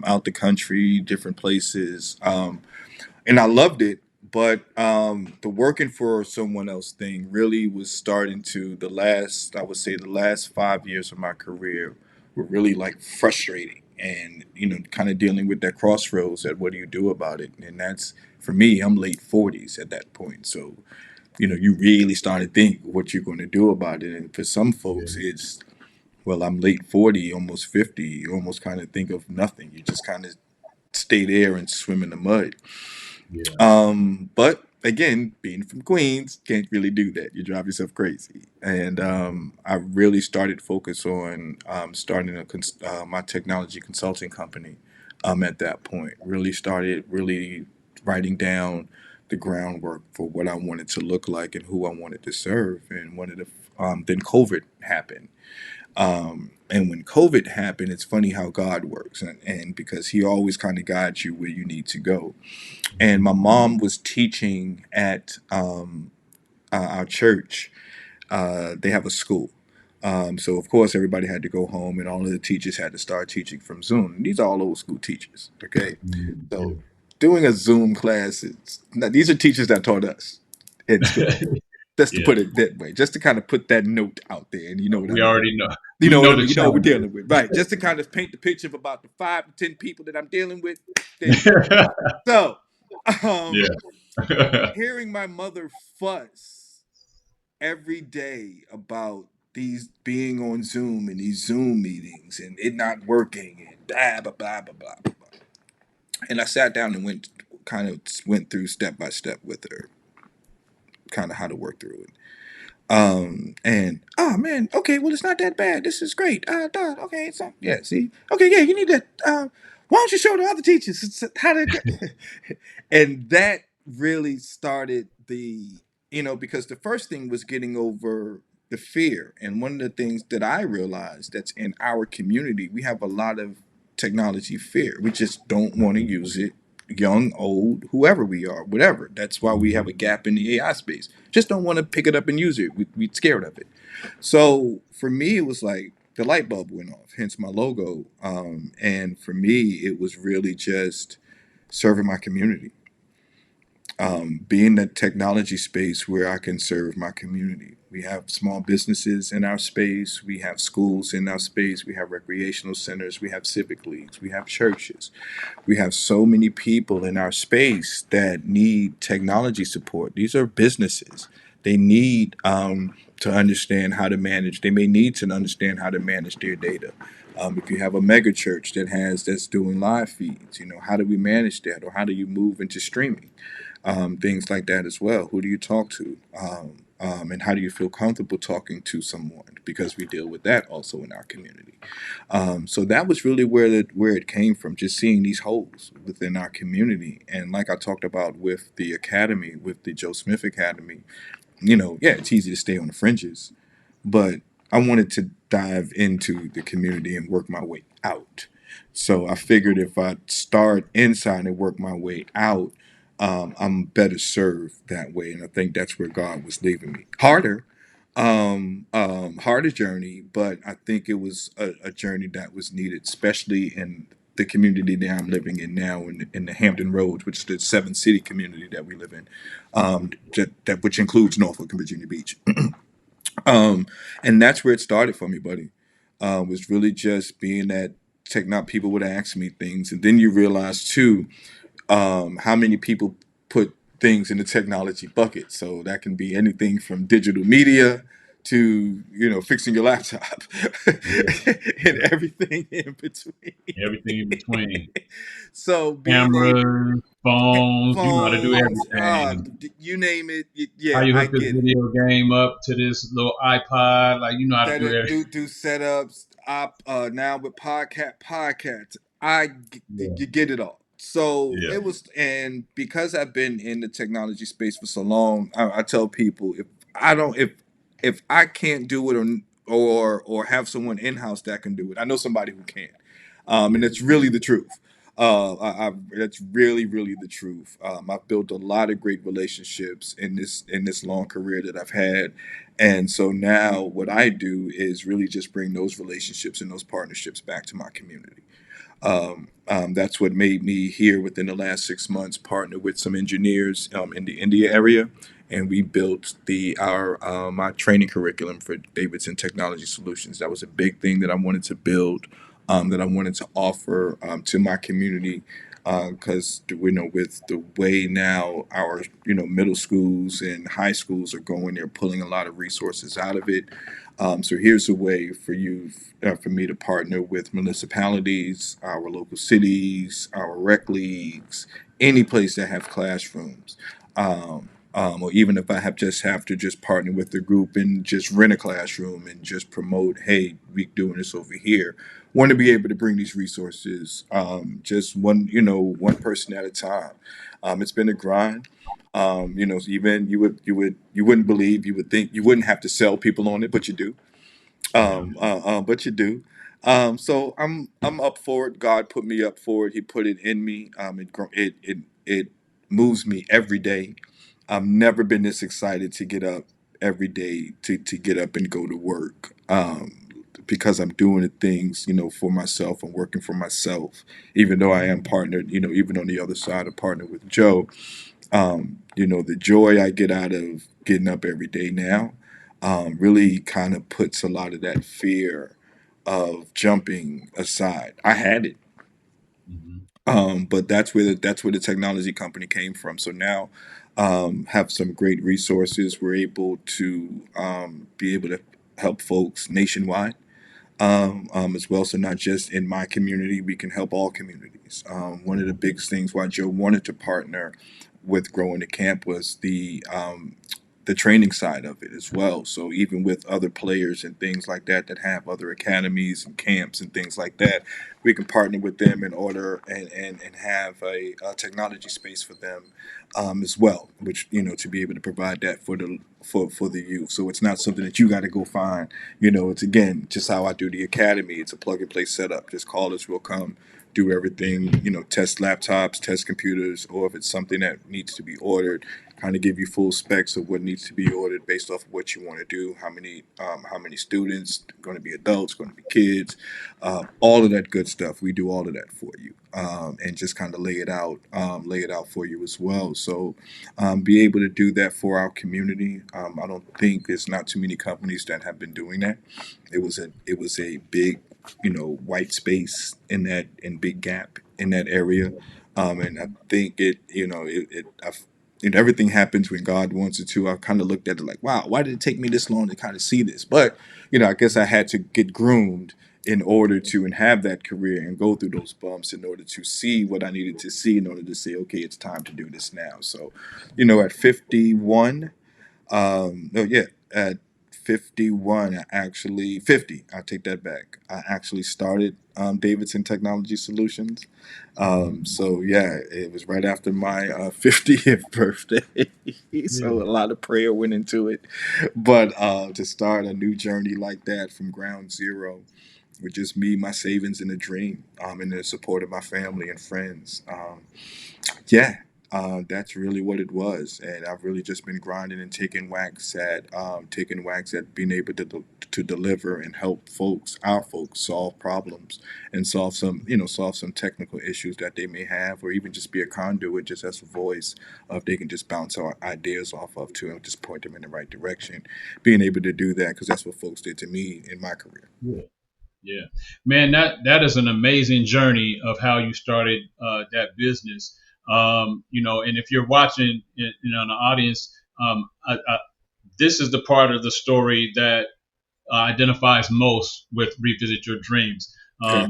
out the country, different places, and I loved it. But the working for someone else thing really was starting to, I would say, the last 5 years of my career were really like frustrating, and kind of dealing with that crossroads, at what do you do about it? And that's, for me, I'm late 40s at that point. So you really start to think what you're going to do about it. And for some folks, Yeah. it's, well, I'm late 40, almost 50. You almost kind of think of nothing. You just kind of stay there and swim in the mud. Yeah. But again, being from Queens, can't really do that. You drive yourself crazy. And I really started focus on starting my technology consulting company. At that point, really started really writing down the groundwork for what I wanted to look like and who I wanted to serve. And then COVID happened. And when COVID happened, it's funny how God works, and because He always kind of guides you where you need to go. And my mom was teaching at our church. They have a school. So, of course, everybody had to go home, and all of the teachers had to start teaching from Zoom. And these are all old school teachers, okay? Yeah. So, doing a Zoom class, now, these are teachers that taught us in school. Just to Yeah. put it that way, just to kind of put that note out there, and you know what I We mean. already know. You We know what know I the mean. You know what we're challenge. dealing with, right? Just to kind of paint the picture of about the 5 to 10 people that I'm dealing with. There you go. So, um, Yeah. hearing my mother fuss every day about these being on Zoom and these Zoom meetings and it not working and blah blah blah blah blah blah. And I sat down and went through step by step with her, kind of how to work through it. And oh man, okay, well it's not that bad. This is great. Okay, so yeah, see, okay, yeah, you need to. Why don't you show the other teachers how to get? And that really started because the first thing was getting over the fear. And one of the things that I realized that's in our community, we have a lot of technology fear. We just don't want to use it, young, old, whoever we are, whatever. That's why we have a gap in the AI space. Just don't want to pick it up and use it. We're scared of it. So for me, it was like the light bulb went off, hence my logo. And for me, it was really just serving my community, be in that technology space where I can serve my community. We have small businesses in our space, we have schools in our space, we have recreational centers, we have civic leagues, we have churches. We have so many people in our space that need technology support. These are businesses. They need to understand how to manage. They may need to understand how to manage their data. If you have a mega church that's doing live feeds, how do we manage that, or how do you move into streaming? Things like that as well. Who do you talk to? And how do you feel comfortable talking to someone? Because we deal with that also in our community. So that was really where it came from, just seeing these holes within our community. And like I talked about with the academy, with the Joe Smith Academy, yeah, it's easy to stay on the fringes, but I wanted to dive into the community and work my way out. So I figured if I start inside and work my way out, I'm better served that way. And I think that's where God was leaving me. Harder journey, but I think it was a journey that was needed, especially in the community that I'm living in now, in the Hampton Roads, which is the 7 city community that we live in, which includes Norfolk and Virginia Beach. Um, and that's where it started for me, buddy. Was really just being that not people would ask me things, and then you realize too how many people put things in the technology bucket. So that can be anything from digital media to fixing your laptop and everything in between. Everything in between. So being able Cameras, phones, you know how to do phones, everything. you name it, How yeah, you I hook this get it. video game up to this little iPod, like you know how to Set do it, everything. do setups. Now with podcasts, Yeah. you get it all. So Yeah. it was, and because I've been in the technology space for so long, I tell people if I can't do it, or have someone in house that can do it, I know somebody who can, and it's really the truth. That's really, really the truth. I've built a lot of great relationships in this long career that I've had, and so now what I do is really just bring those relationships and those partnerships back to my community. That's what made me here within the last 6 months partner with some engineers in the India area, and we built the our my training curriculum for Davidson Technology Solutions. That was a big thing that I wanted to build, that I wanted to offer to my community. Because with the way now our middle schools and high schools are going, they're pulling a lot of resources out of it. So here's a way for me to partner with municipalities, our local cities, our rec leagues, any place that have classrooms, Or even if I have to just partner with the group and just rent a classroom and just promote, hey, we doing this over here. Want to be able to bring these resources, just one person at a time. It's been a grind. Even you wouldn't believe, you would think you wouldn't have to sell people on it, but you do. Yeah. But you do. So I'm up for it. God put me up for it. He put it in me. It moves me every day. I've never been this excited to get up every day to get up and go to work. Because I'm doing the things, for myself. I'm working for myself, even though I am partnered, even on the other side, of partner with Joe. The joy I get out of getting up every day now really kind of puts a lot of that fear of jumping aside. I had it, Mhm. but that's where the technology company came from. So now have some great resources. We're able to be able to help folks nationwide as well. So not just in my community, we can help all communities. One of the big things why Joe wanted to partner with Growing the Camp was the training side of it as well. So even with other players and things like that that have other academies and camps and things like that, we can partner with them in order and have a technology space for them as well, which to be able to provide that for the youth. So it's not something that you got to go find. It's again just how I do the academy. It's a plug and play setup. Just call us, we'll come do everything. Test laptops, test computers, or if it's something that needs to be ordered, kind of give you full specs of what needs to be ordered based off of what you want to do, how many students, going to be adults, going to be kids, all of that good stuff. We do all of that for you, and just kind of lay it out for you as well. So be able to do that for our community. I don't think there's not too many companies that have been doing that. It was a big, white space in big gap in that area, and I think everything happens when God wants it to. I kind of looked at it like, wow, why did it take me this long to kind of see this? But I guess I had to get groomed in order to and have that career and go through those bumps in order to see what I needed to see in order to say, okay, it's time to do this now. So, at 51, no, yeah, at 51, I actually 50. I take that back. I actually started Davidson Technology Solutions. So yeah, it was right after my 50th birthday. Yeah. So a lot of prayer went into it, but to start a new journey like that from ground zero with just me, my savings, and a dream, and the support of my family and friends. Yeah, that's really what it was, and I've really just been grinding and taking wax at being able to deliver and help our folks, solve problems and solve some technical issues that they may have, or even just be a conduit, just as a voice of they can just bounce our ideas off of too, and just point them in the right direction. Being able to do that because that's what folks did to me in my career. Yeah. Yeah, man, that is an amazing journey of how you started that business. And if you're watching, in the audience, this is the part of the story that identifies most with Revisit Your Dreams. Okay.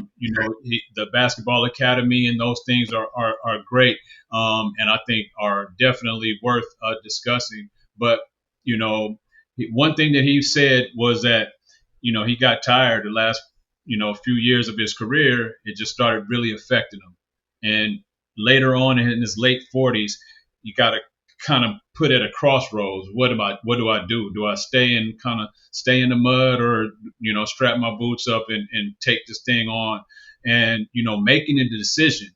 The basketball academy and those things are great, and I think are definitely worth discussing. But you know, one thing that he said was that he got tired the last few years of his career. It just started really affecting him, and later on in his late 40s, you got to kind of put at a crossroads. What do I do? Do I stay in the mud, or strap my boots up and take this thing on? And making a decision,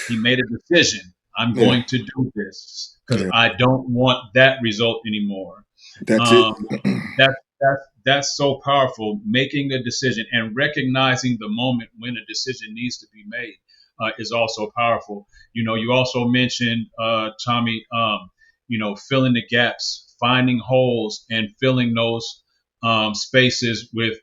he made a decision. I'm Yeah. going to do this because Yeah. I don't want that result anymore. That's it. um, that's so powerful. Making a decision and recognizing the moment when a decision needs to be made is also powerful. You also mentioned, Tommy, filling the gaps, finding holes, and filling those spaces with,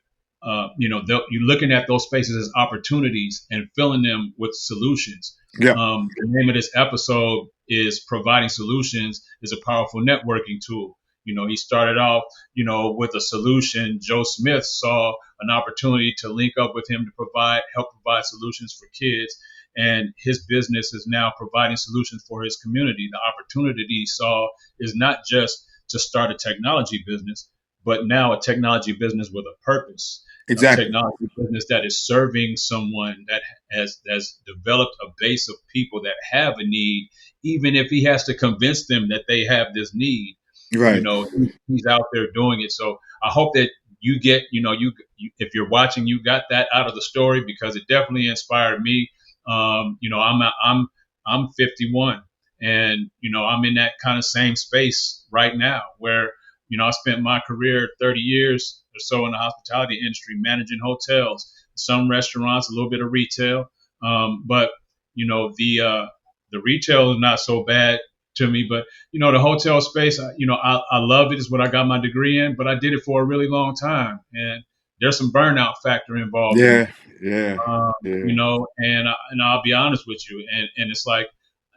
you're looking at those spaces as opportunities and filling them with solutions. Yeah. The name of this episode is Providing Solutions is a Powerful Networking Tool. He started off, with a solution. Joe Smith saw an opportunity to link up with him to help provide solutions for kids. and his business is now providing solutions for his community. The opportunity he saw is not just to start a technology business, but now a technology business with a purpose, a Exactly. technology business that is serving someone that has developed a base of people that have a need, even if he has to convince them that they have this need. Right. He's out there doing it. So I hope that you get, if you're watching, you got that out of the story, because it definitely inspired me. I'm 51, and I'm in that kind of same space right now, where I spent my career 30 years or so in the hospitality industry, managing hotels, some restaurants, a little bit of retail, but the retail is not so bad to me, but the hotel space, I love it. Is what I got my degree in, but I did it for a really long time, and there's some burnout factor involved in Yeah. that. Yeah. Yeah. And I'll be honest with you, and it's like,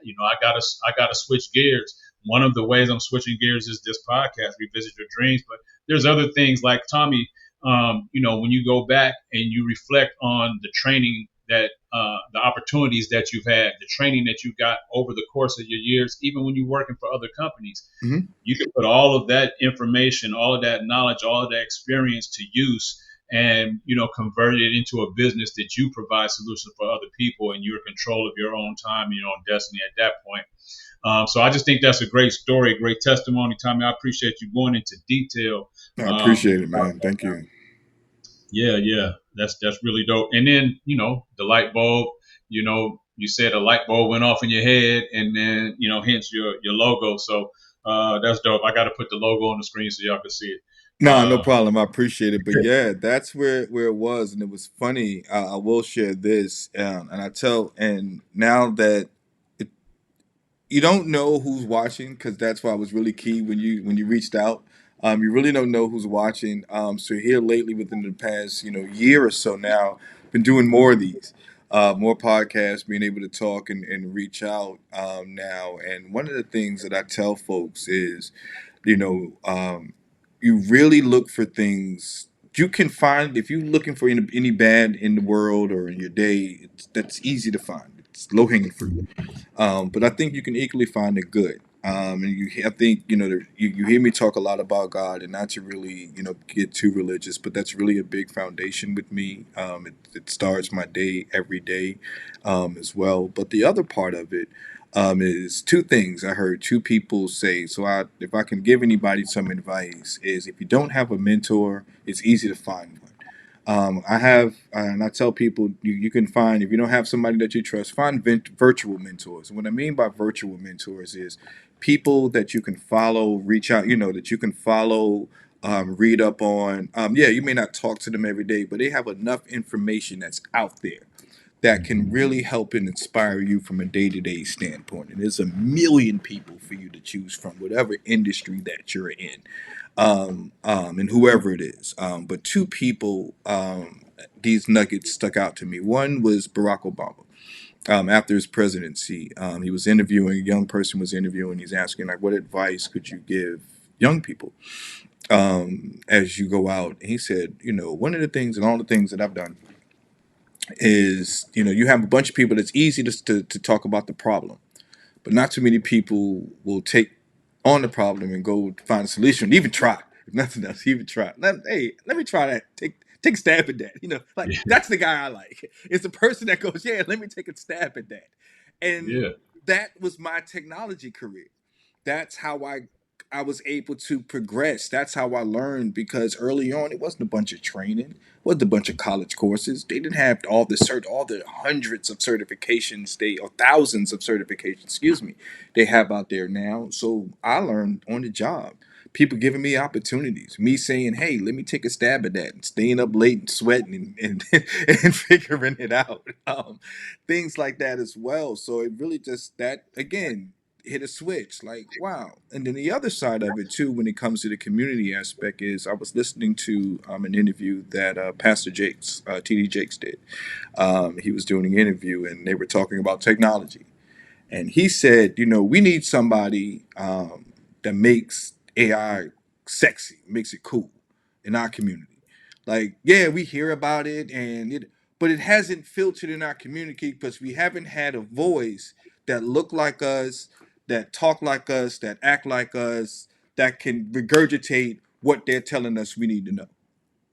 I gotta switch gears. One of the ways I'm switching gears is this podcast, Revisit Your Dreams. But there's other things like Tommy. When you go back and you reflect on the training that the opportunities that you've had, the training that you got over the course of your years, even when you're working for other companies, Hmm. you can put all of that information, all of that knowledge, all of that experience to use, and convert it into a business that you provide solutions for other people, and you're in control of your own time, your own destiny at that point. So I just think that's a great story, a great testimony, Tommy. I appreciate you going into detail. I Um, appreciate it, man. Thank you. yeah, that's really dope. And then the light bulb. You said a light bulb went off in your head, and then hence your logo. So that's dope. I got to put the logo on the screen so y'all can see it. No, no Uh, problem. I appreciate it. But yeah, that's where it was, and it was funny. I will share this, and I tell, and now that it, you don't know who's watching, because that's why it was really key when you reached out. You really don't know who's watching. So here lately, within the past year or so now, been doing more of these, more podcasts, being able to talk and reach out now. And one of the things that I tell folks is, you know, you really look for things you can find. If you're looking for any bad in the world or in your day, that's easy to find. It's low hanging fruit. But I think you can equally find the good. I think you hear me talk a lot about God, and not to really get too religious, but that's really a big foundation with me. It starts my day every day, as well. But the other part of it is two things I heard two people say. So if I can give anybody some advice, is if you don't have a mentor, it's easy to find one. I have, and I tell people, you can find, if you don't have somebody that you trust, find virtual mentors. And what I mean by virtual mentors is people that you can follow, reach out, that you can follow, read up on. Yeah, you may not talk to them every day, but they have enough information that's out there that can really help and inspire you from a day-to-day standpoint. And there's a million people for you to choose from, whatever industry that you're in, and whoever it is. But two people, these nuggets stuck out to me. One was Barack Obama. After his presidency, he was interviewing, a young person was interviewing, he's asking, like, what advice could you give young people as you go out? And he said, one of the things and all the things that I've done is, you have a bunch of people that's easy to talk about the problem, but not too many people will take on the problem and go find a solution, even try. If nothing else, even try. Hey, let me try that. Take a stab at that. Like, yeah, that's the guy I like. It's the person that goes, yeah, let me take a stab at that. And yeah, that was my technology career. That's how I was able to progress. That's how I learned, because early on it wasn't a bunch of training, it wasn't a bunch of college courses. They didn't have all the hundreds of certifications or thousands of certifications, excuse me, they have out there now. So I learned on the job. People giving me opportunities, me saying, "Hey, let me take a stab at that," and staying up late and sweating and figuring it out, things like that as well. So it really just, that again, hit a switch, like, wow. And then the other side of it too, when it comes to the community aspect, is I was listening to an interview that Pastor Jakes, TD Jakes, did. He was doing an interview, and they were talking about technology, and he said, we need somebody that makes AI sexy, makes it cool in our community. Like, yeah, we hear about it, but it hasn't filtered in our community because we haven't had a voice that look like us, that talk like us, that act like us, that can regurgitate what they're telling us we need to know.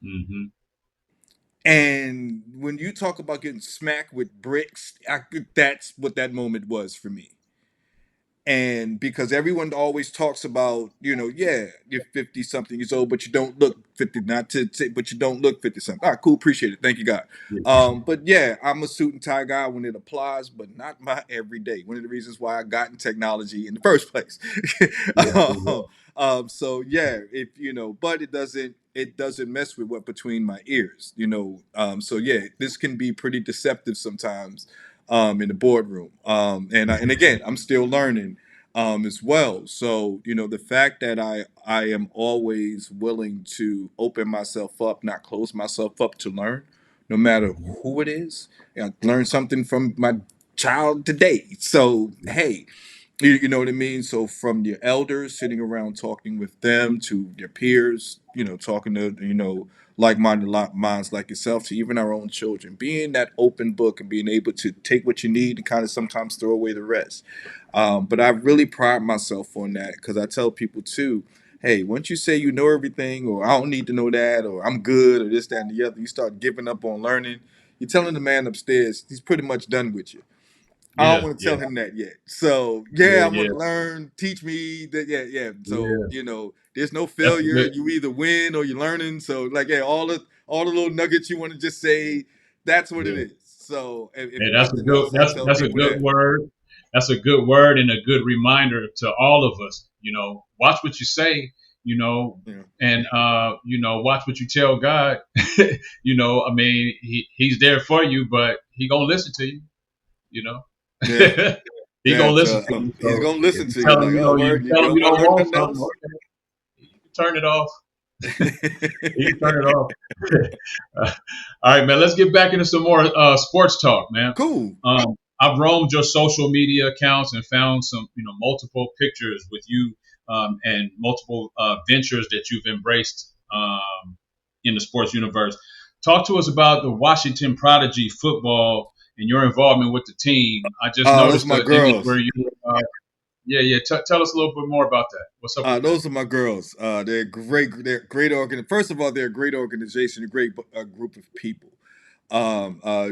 Hmm. And when you talk about getting smacked with bricks, that's what that moment was for me. And because everyone always talks about, yeah, you're 50 something years old, but you don't look 50, not to say, but you don't look 50 something. All right, cool, appreciate it. Thank you, God. Yeah. But yeah, I'm a suit and tie guy when it applies, but not my everyday. One of the reasons why I got in technology in the first place. Yeah. um, so yeah, if but it doesn't mess with what between my ears, So yeah, this can be pretty deceptive sometimes in the boardroom. And again, I'm still learning as well. So the fact that I am always willing to open myself up, not close myself up to learn, no matter who it is. I learned something from my child today. So hey, you know what I mean? So from your elders sitting around talking with them to your peers, talking to, like-minded minds like yourself, to even our own children, being that open book and being able to take what you need and kind of sometimes throw away the rest. But I really pride myself on that because I tell people too, hey, once you say you know everything, or I don't need to know that, or I'm good, or this, that, and the other, you start giving up on learning. You're telling the man upstairs he's pretty much done with you. I don't Yeah. want to Yeah. tell him that yet. So Yeah. yeah, I want Yeah. to learn. Teach me that. Yeah, yeah. So Yeah. there's no That's a failure. good. You either win or you're learning. So like, yeah, all the little nuggets you want to just say. That's what it Yeah. is. So if Hey, that's a nothing good. else, I That's tell that's a people good that. word. That's a good word and a good reminder to all of us. Watch what you say. You know, Yeah, and watch what you tell God. I mean, he's there for you, but he gonna listen to you. You know, yeah, he gonna yeah. listen So to you. he's So gonna if listen you to you tell him, like, oh, you word, you tell him don't you want don't to learn want nothing something, else. okay, you can turn it off. You can turn it off. All right, man. Let's get back into some more sports talk, man. Cool. I've roamed your social media accounts and found some, multiple pictures with you and multiple ventures that you've embraced in the sports universe. Talk to us about the Washington Prodigy football and your involvement with the team. I just Those are noticed my the image where girls. you, yeah, yeah. Tell us a little bit more about that. What's up with that? Those are my girls. They're great. They're great First of all, they're a great organization, a great group of people.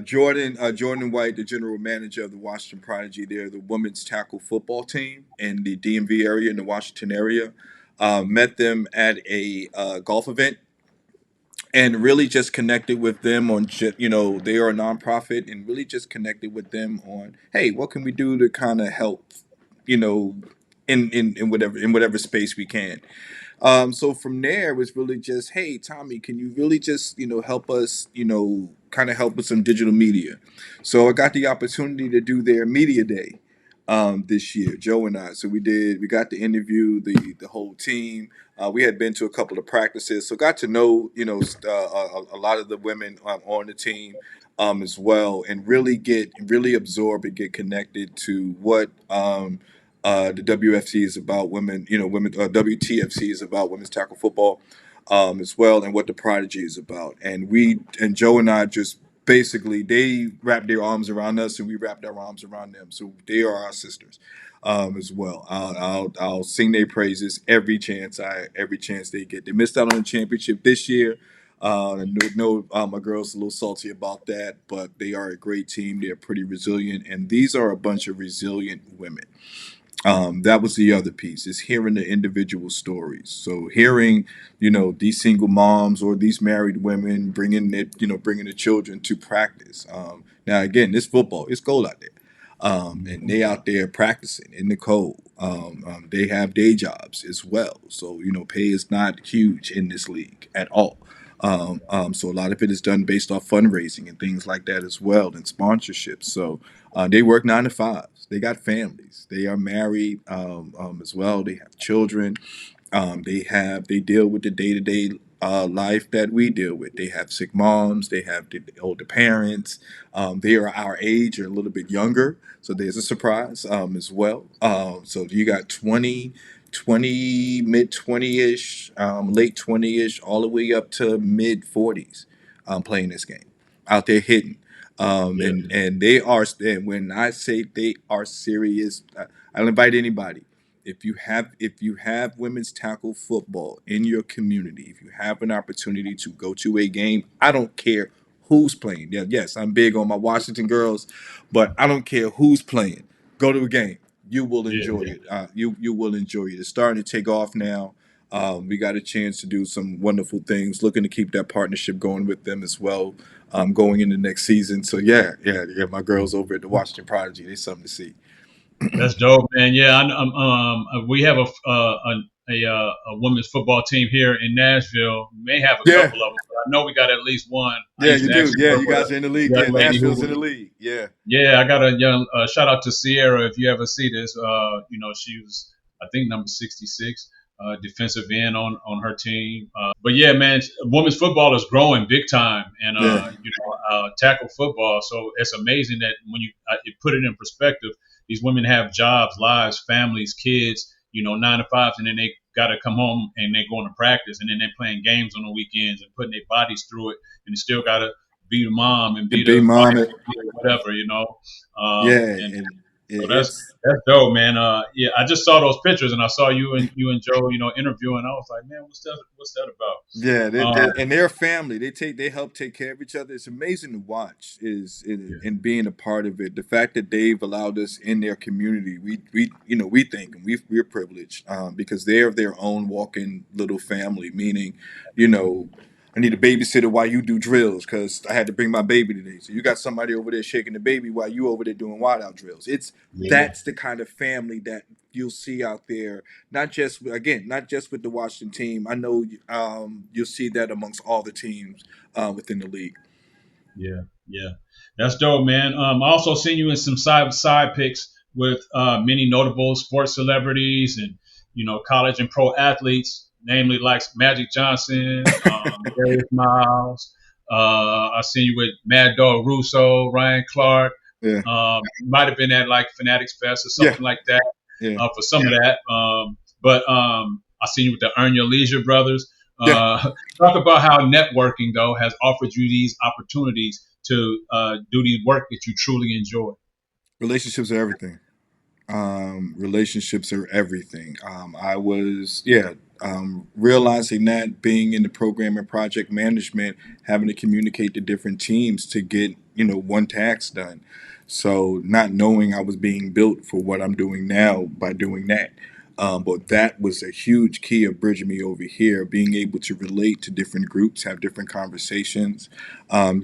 Jordan White, the general manager of the Washington Prodigy, they're the women's tackle football team in the DMV area, in the Washington area. Met them at a golf event and really just connected with them on, they are a nonprofit, and really just connected with them on, hey, what can we do to kind of help, you know, in whatever space we can. So from there, it was really just, hey, Tommy, can you really just, help us, kind of help with some digital media? So I got the opportunity to do their media day this year, Joe and I. So we got to interview the whole team. We had been to a couple of practices, so got to know, a lot of the women on the team as well, and really absorb and get connected to what the WFC is about, women. WTFC is about women's tackle football, as well, and what the Prodigy is about. And Joe and I just basically, they wrapped their arms around us, and we wrapped our arms around them. So they are our sisters, as well. I'll sing their praises every chance they get. They missed out on the championship this year. My girls are a little salty about that, but they are a great team. They're pretty resilient, and these are a bunch of resilient women. That was the other piece, is hearing the individual stories. So hearing, these single moms or these married women bringing the children to practice. Now again, this football, it's cold out there. And they out there practicing in the cold. They have day jobs as well. So, pay is not huge in this league at all. So a lot of it is done based off fundraising and things like that as well, and sponsorships. So they work 9 to 5s. They got families. They are married as well. They have children. They deal with the day to day life that we deal with. They have sick moms. They have the older parents. They are our age or a little bit younger. So there's a surprise as well. So you got 20, mid 20ish, late 20ish, all the way up to mid 40s playing this game, out there hitting. Yeah, And they are. And when I say they are serious, I'll invite anybody. If you have women's tackle football in your community, if you have an opportunity to go to a game, I don't care who's playing. Yeah, yes, I'm big on my Washington girls, but I don't care who's playing. Go to a game. You will yeah, enjoy yeah. it. You will enjoy it. It's starting to take off now. We got a chance to do some wonderful things. Looking to keep that partnership going with them as well, going into next season. So yeah. My girls over at the Washington Prodigy, they something to see. That's dope, man. Yeah, we have a women's football team here in Nashville. We may have a Yeah, couple of them, but I know we got at least one. I yeah, used you to do. actually Yeah, work you with guys a are in the league. young Yeah, lady who Nashville's in the was. league. Yeah, Yeah, I got a young shout out to Sierra if you ever see this. She was I think number 66, defensive end on her team. But yeah, man, women's football is growing big time, and yeah. tackle football. So it's amazing that when you put it in perspective, these women have jobs, lives, families, kids, 9 to 5s, and then they got to come home and they going to practice, and then they're playing games on the weekends and putting their bodies through it, and they still got to be the mom and The be big the wife, mom. be the whatever. Yeah, And and so it's that's dope, man. Yeah, I just saw those pictures and I saw you and Joe, interviewing. I was like, man, what's that yeah, about? and they're a family. They help take care of each other. It's amazing to watch is in, Yeah, in being a part of it. The fact that they've allowed us in their community, we think and we're privileged because they're their own walking little family. Meaning, you know, I need a babysitter while you do drills because I had to bring my baby today. So you got somebody over there shaking the baby while you over there doing wideout drills. It's yeah, That's the kind of family that you'll see out there, not just with the Washington team. I know you'll see that amongst all the teams within the league. yeah, yeah. That's dope, man. I also seen you in some side picks with many notable sports celebrities and college and pro athletes, namely like Magic Johnson, Darius Miles. I seen you with Mad Dog Russo, Ryan Clark. Yeah, Might have been at like Fanatics Fest or yeah, something like that yeah, for some of that. But I seen you with the Earn Your Leisure brothers. yeah. Talk about how networking though has offered you these opportunities to do the work that you truly enjoy. Relationships are everything. Relationships are everything. I was, yeah, realizing that being in the program and project management, having to communicate to different teams to get, one task done. So not knowing I was being built for what I'm doing now by doing that. But that was a huge key of bridging me over here, being able to relate to different groups, have different conversations. I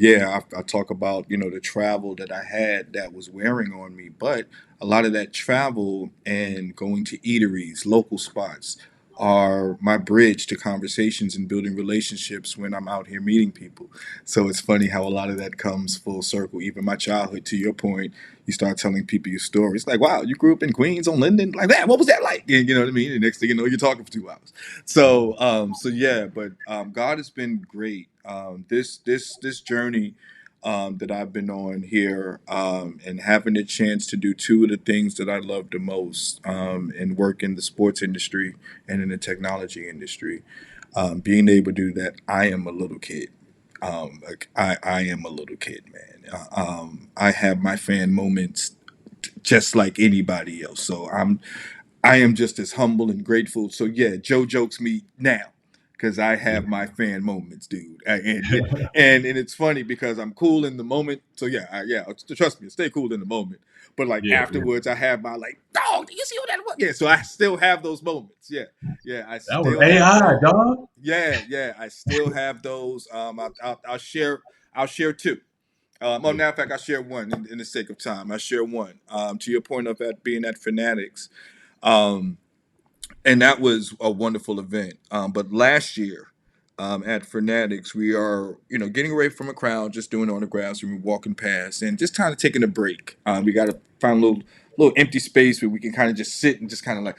talk about, the travel that I had that was wearing on me, but a lot of that travel and going to eateries, local spots, are my bridge to conversations and building relationships when I'm out here meeting people. So it's funny how a lot of that comes full circle. Even my childhood, to your point, you start telling people your story. It's like, wow, you grew up in Queens on Linden, like that. What was that like? And you know what I mean. The next thing you know, you're talking for 2 hours. So yeah, but God has been great. This journey that I've been on here, and having the chance to do two of the things that I love the most, and work in the sports industry and in the technology industry. Being able to do that, I am a little kid. I am a little kid, man. I have my fan moments just like anybody else. So I am just as humble and grateful. So yeah, Joe jokes me now because I Yeah, have my fan moments, dude. And it's funny because I'm cool in the moment. So yeah, trust me, stay cool in the moment. But like yeah, yeah. afterwards, I have my like, dog. Do you see all that? What? Yeah. So I still have those moments. Yeah. I That was still have AI, those. dog. Yeah. I still have those. I'll share. I'll share two. Yeah, Matter of fact, I share one in the sake of time. I share one. To your point of that being at Fanatics. Um, and that was a wonderful event. But last year, at Fanatics, we are getting away from a crowd, just doing autographs. We were walking past and just kind of taking a break. We got to find a little empty space where we can kind of just sit and just kind of like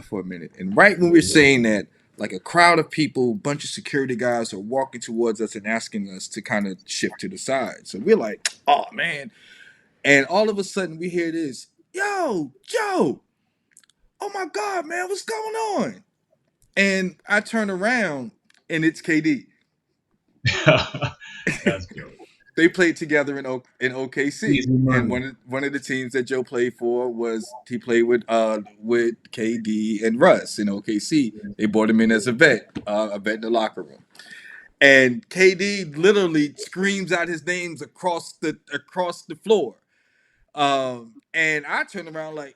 for a minute. And right when we're saying that, like a crowd of people, bunch of security guys are walking towards us and asking us to kind of shift to the side. So we're like, oh man. And all of a sudden we hear this, yo, Joe, oh my God, man, what's going on? And I turn around and it's KD. yeah. That's dope. they played together in OKC, Easy and money. one of the teams that Joe played for was he played with KD and Russ in OKC. They brought him in as a vet in the locker room, and KD literally screams out his names across the floor. And I turned around like,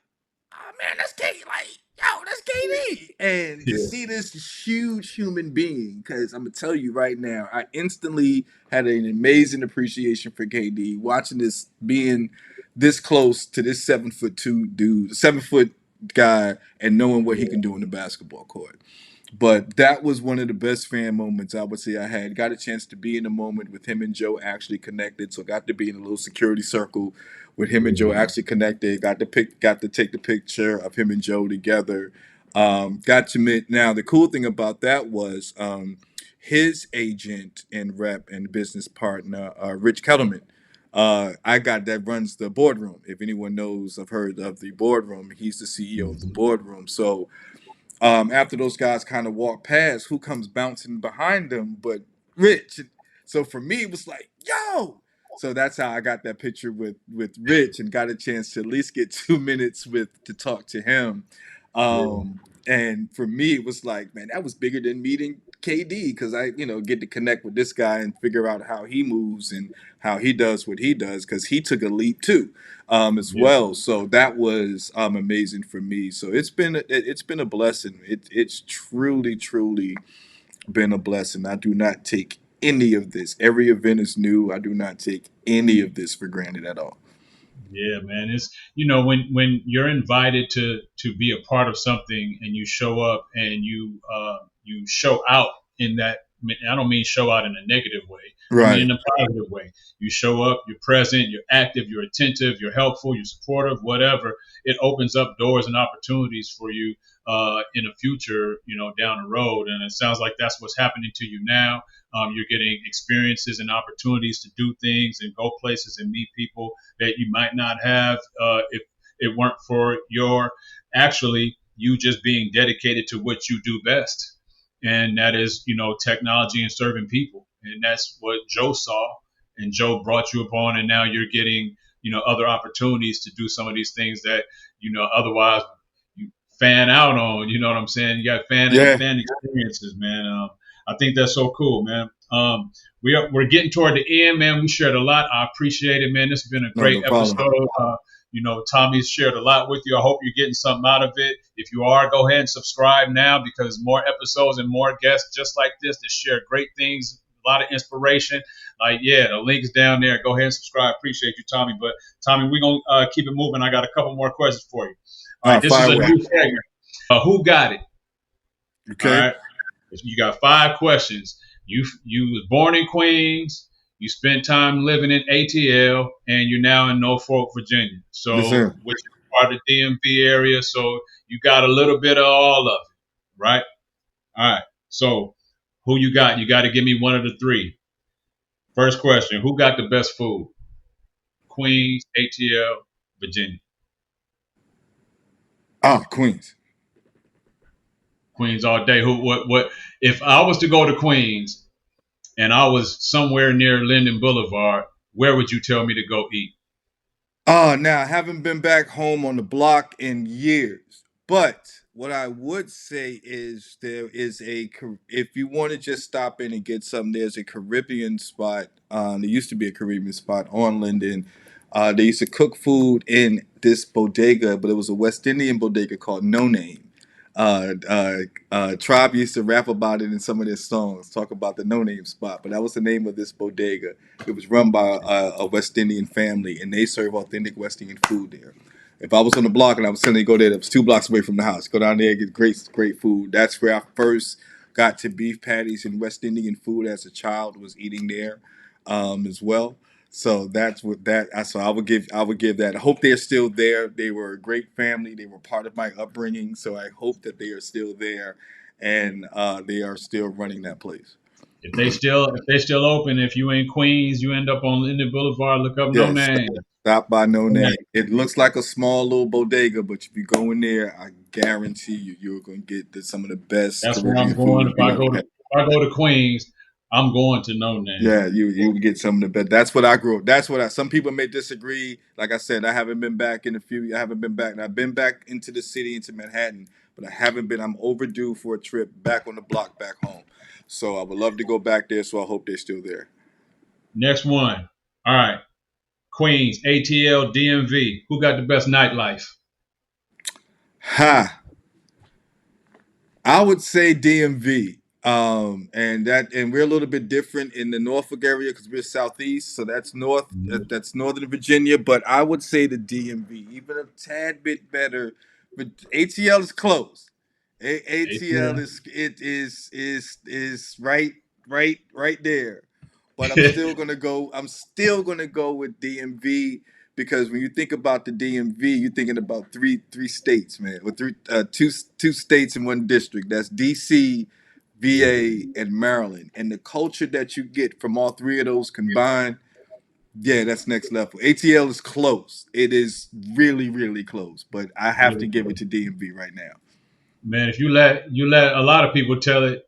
oh man, that's KD. Like, yo, that's KD. And to Yeah, see this huge human being, because I'm gonna tell you right now, I instantly had an amazing appreciation for KD. Watching this, being this close to this 7'2" dude, 7 foot guy, and knowing what he yeah, can do in the basketball court. But that was one of the best fan moments I would say I had. Got a chance to be in a moment with him and Joe actually connected. So got to be in a little security circle with him and Joe yeah, actually connected. Got to take the picture of him and Joe together. Got to meet. Now the cool thing about that was his agent and rep and business partner, Rich Kettleman. I got that runs the boardroom. If anyone knows, I've heard of the boardroom. He's the CEO of the mhm, boardroom. So after those guys kind of walk past, who comes bouncing behind them but Rich. So for me, it was like, yo. So that's how I got that picture with Rich and got a chance to at least get 2 minutes with to talk to him. yeah, And for me, it was like, man, that was bigger than meeting KD because I, get to connect with this guy and figure out how he moves and how he does what he does because he took a leap too, as yeah, well. So that was amazing for me. So it's been a blessing. It's truly been a blessing. I do not take any of this. Every event is new. I do not take any of this for granted at all. yeah, man. It's when you're invited to be a part of something and you show up and you show out in that. I don't mean show out in a negative way. I mean Right. in a positive way. You show up, you're present, you're active, you're attentive, you're helpful, you're supportive, whatever. It opens up doors and opportunities for you in the future, down the road. And it sounds like that's what's happening to you now. You're getting experiences and opportunities to do things and go places and meet people that you might not have if it weren't for your actually you just being dedicated to what you do best, and that is technology and serving people, and that's what Joe saw, and Joe brought you upon, and now you're getting other opportunities to do some of these things that otherwise you fan out on. You know what I'm saying? You got Yeah. fan experiences, man. I think that's so cool, man. We're getting toward the end, man. We shared a lot. I appreciate it, man. This has been a No, great no problem. episode. Tommy's shared a lot with you. I hope you're getting something out of it. If you are, go ahead and subscribe now because more episodes and more guests just like this that share great things, a lot of inspiration. Like, yeah, the link's down there. Go ahead and subscribe. Appreciate you, Tommy. But Tommy, we're gonna keep it moving. I got a couple more questions for you. All right, this is Fire a away. new segment. Who got it? All Okay. right. You got 5 questions. You was born in Queens. You spent time living in ATL, and you're now in Norfolk, Virginia. Yes, So, sir. which is part of the DMV area. So you got a little bit of all of it, right? All right. So, who you got? You got to give me one of the three. First question: who got the best food? Queens, ATL, Virginia. Queens. Queens all day. Who? What? If I was to go to Queens and I was somewhere near Linden Boulevard, where would you tell me to go eat? Now I haven't been back home on the block in years, but what I would say is if you want to just stop in and get something, there's a Caribbean spot. There used to be a Caribbean spot on Linden. They used to cook food in this bodega, but it was a West Indian bodega called No Name. Tribe used to rap about it in some of their songs, talk about the No Name spot, but that was the name of this bodega. It was run by a West Indian family, and they serve authentic West Indian food there. If I was on the block and I was telling you to go there, that was 2 blocks away from the house. Go down there, get great food. That's where I first got to beef patties and West Indian food as a child. Was eating there as well. So that's what that. So I would give that. I hope they're still there. They were a great family. They were part of my upbringing. So I hope that they are still there, and they are still running that place. If they still open, if you in Queens, you end up on Linden Boulevard. Look up No Yes. Name. Stop by No No Name. Name. It looks like a small little bodega, but if you go in there, I guarantee you're going to get some of the best That's where I'm Caribbean going. food If you I ever go to had. if I go to Queens, I'm going to no name. Yeah, you would get some of the best. That's what I grew up. That's what I. Some people may disagree. Like I said, I haven't been back in a few. I haven't been back. I've been back into the city, into Manhattan, but I haven't been. I'm overdue for a trip back on the block, back home. So I would love to go back there. So I hope they're still there. Next one. All right. Queens, ATL, DMV. Who got the best nightlife? Ha! I would say DMV. And we're a little bit different in the Norfolk area because we're southeast, so that's that's Northern Virginia. But I would say the DMV, even a tad bit better. But ATL is close. ATL ATL. is right there. But I'm still gonna go. I'm still gonna go with DMV because when you think about the DMV, you're thinking about three states, man, or two states in one district. That's DC, VA, and Maryland, and the culture that you get from all three of those combined, yeah, that's next level. ATL is close. It is really close, but I have to give it to DMV right now. Man, if you let a lot of people tell it,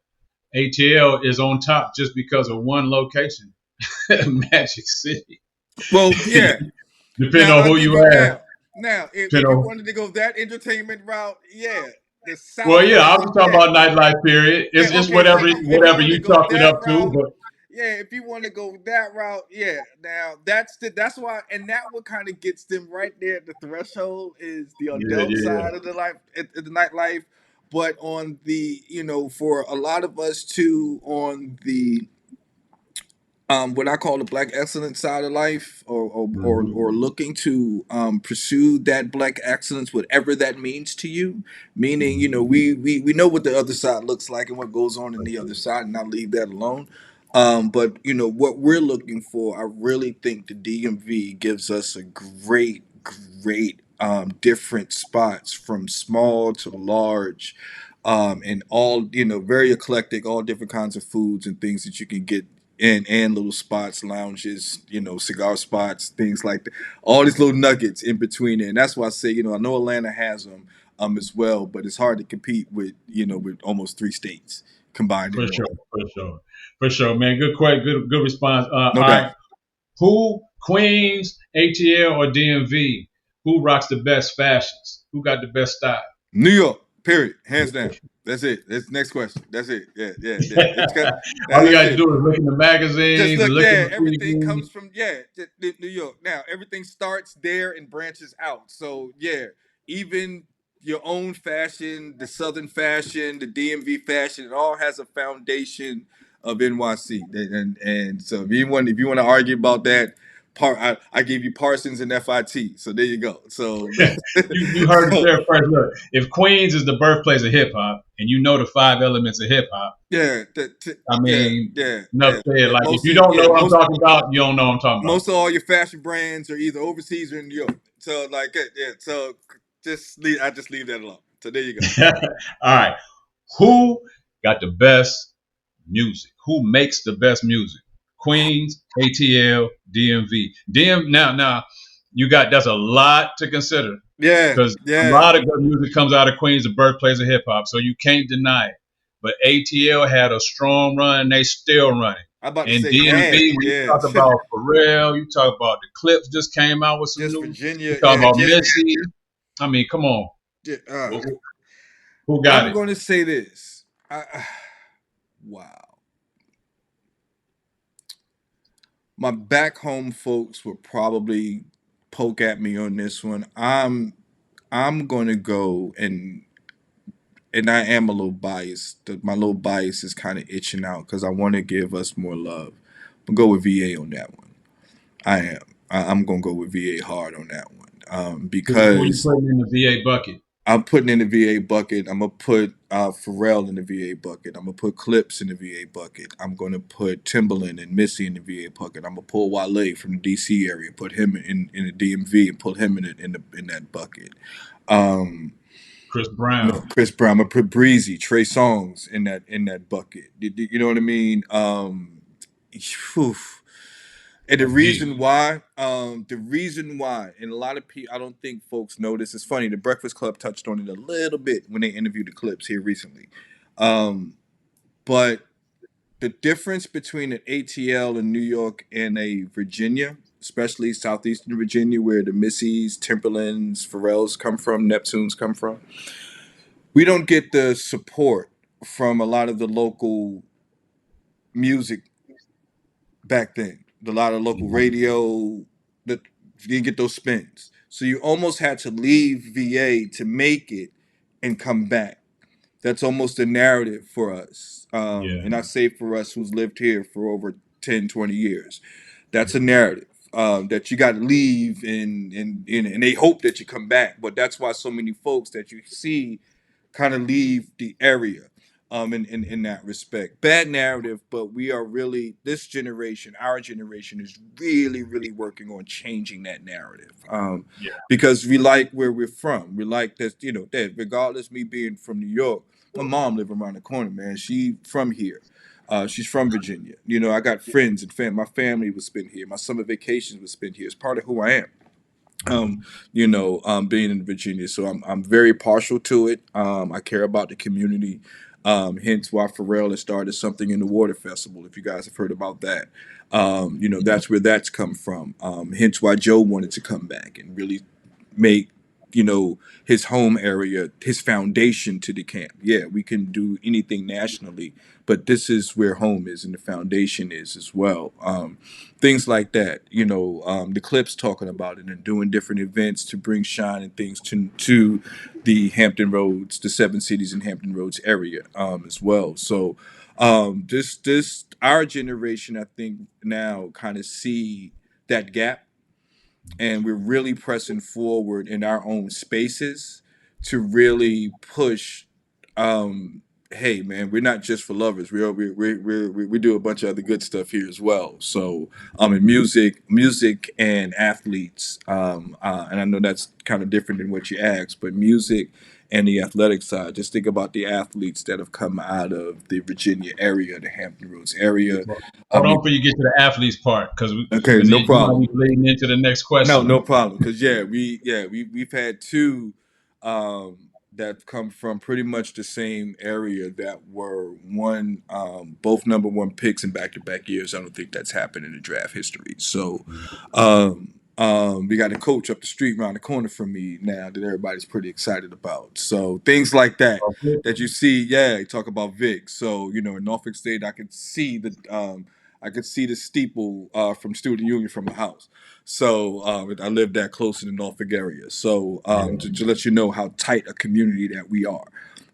ATL is on top just because of one location, Magic City. Well, yeah. Depending Now on I'll who give you you ask. now if Depending you on, wanted to go that entertainment route, yeah, the well, South yeah, I has was talking yeah. about nightlife. Period. Yeah, It's okay. So if you whatever want to you go chalk it that up to. route, But yeah, if you want to go that route, yeah. Now that's why, and that what kind of gets them right there at the threshold is the yeah, adult yeah, side of the life, the nightlife. But on the, for a lot of us too, on the what I call the black excellence side of life, or looking to pursue that black excellence, whatever that means to you. Meaning, we know what the other side looks like and what goes on in the other side, and not leave that alone. But what we're looking for, I really think the DMV gives us a great different spots from small to large, and all very eclectic, all different kinds of foods and things that you can get and little spots, lounges, cigar spots, things like that. All these little nuggets in between there. And that's why I say, I know Atlanta has them as well, but it's hard to compete with, with almost three states combined for in one. sure, for sure, man. Good response. No All doubt. right, who Queens, ATL, or DMV? Who rocks the best fashions? Who got the best style? New York, period. Hands down. That's it. That's the next question. That's it. Yeah. It's got All you that's gotta it. do is look in the Just magazines and look, look in yeah, the everything previews. comes from New York. Now everything starts there and branches out. So yeah, even your own fashion, the Southern fashion, the DMV fashion, it all has a foundation of NYC. And so if you want to argue about that, I gave you Parsons and FIT. So there you go. So You heard it so there first. Look, if Queens is the birthplace of hip hop, and you know the five elements of hip hop, yeah, I yeah, mean, yeah, enough yeah, said. yeah. Like if you don't know what I'm talking about, you don't know what I'm talking about. Most of all your fashion brands are either overseas or in New York. So like yeah, so I just leave that alone. So there you go. All right, who got the best music? Who makes the best music? Queens, ATL, DMV. Now you got that's a lot to consider Yeah, because a yeah. lot of good music comes out of Queens, the birthplace of hip hop. So you can't deny it. But ATL had a strong run, and they still running. I'm about to And say DMV, had, when you yeah. talk about Pharrell, you talk about the Clips just came out with some Just new. You Virginia, talk yeah, about just Missy. I mean, come on, yeah, who got I'm it? going to say this. Wow. My back home folks would probably poke at me on this one. I'm going to go, and I am a little biased. My little bias is kind of itching out because I want to give us more love. I'll go with VA on that one. I am. I'm gonna go with VA hard on that one, Who you because putting in the VA bucket? I'm putting in the VA bucket. I'm gonna put Pharrell in the VA bucket. I'm gonna put Clips in the VA bucket. I'm gonna put Timbaland and Missy in the VA bucket. I'm gonna pull Wale from the DC area, put him in the DMV, and put him in that bucket. Um, Chris Brown, Chris Brown. I'm gonna put Breezy, Trey Songz in that bucket. You know what I mean? Phew. And that's deep. the reason why, and a lot of people, I don't think folks know this. It's funny. The Breakfast Club touched on it a little bit when they interviewed the Clips here recently, um, but the difference between an ATL in New York and a Virginia, especially southeastern Virginia, where the Missies, Timberlands, Pharrells come from, Neptunes come from, we don't get the support from a lot of the local music back then. A lot of local radio that you didn't get those spins. So you almost had to leave VA to make it and come back. That's almost a narrative for us. Yeah. And I say for us who's lived here for over 10, 20 years. That's a narrative that you got to leave and they hope that you come back. But that's why so many folks that you see kind of leave the area in that respect. Bad narrative, but we are really, this generation, our generation is really, really working on changing that narrative Yeah. because we like where we're from. We like that, that regardless me being from New York, my mom lived around the corner, man. She from here. She's from Virginia. I got friends and my family was spent here. My summer vacations was spent here. It's part of who I am being in Virginia. So I'm very partial to it. I care about the community. Hence why Pharrell has started something in the Water Festival. If you guys have heard about that, that's where that's come from. Hence why Joe wanted to come back and really make his home area his foundation to the camp. Yeah, we can do anything nationally, but this is where home is and the foundation is as well. Things like that, the clips talking about it and doing different events to bring shine and things to the Hampton Roads, the 7 cities in Hampton Roads area as well. So this our generation, I think, now kind of see that gap, and we're really pressing forward in our own spaces to really push. Hey man, we're not just for lovers. We do a bunch of other good stuff here as well. So in music and athletes, and I know that's kind of different than what you asked, but music and the athletic side. Just think about the athletes that have come out of the Virginia area, the Hampton Roads area. Hold on before you get to the athletes part, because Okay, no you might problem. be leading into the next No, question. no problem. Because we've had two that come from pretty much the same area that were both number one picks in back to back years. I don't think that's happened in the draft history. So we got a coach up the street around the corner from me now that everybody's pretty excited about. So things like that you see, yeah, you talk about Vic. So in Norfolk State, I could see the steeple from Student Union from my house. So I live that close in the Norfolk area. So to let you know how tight a community that we are.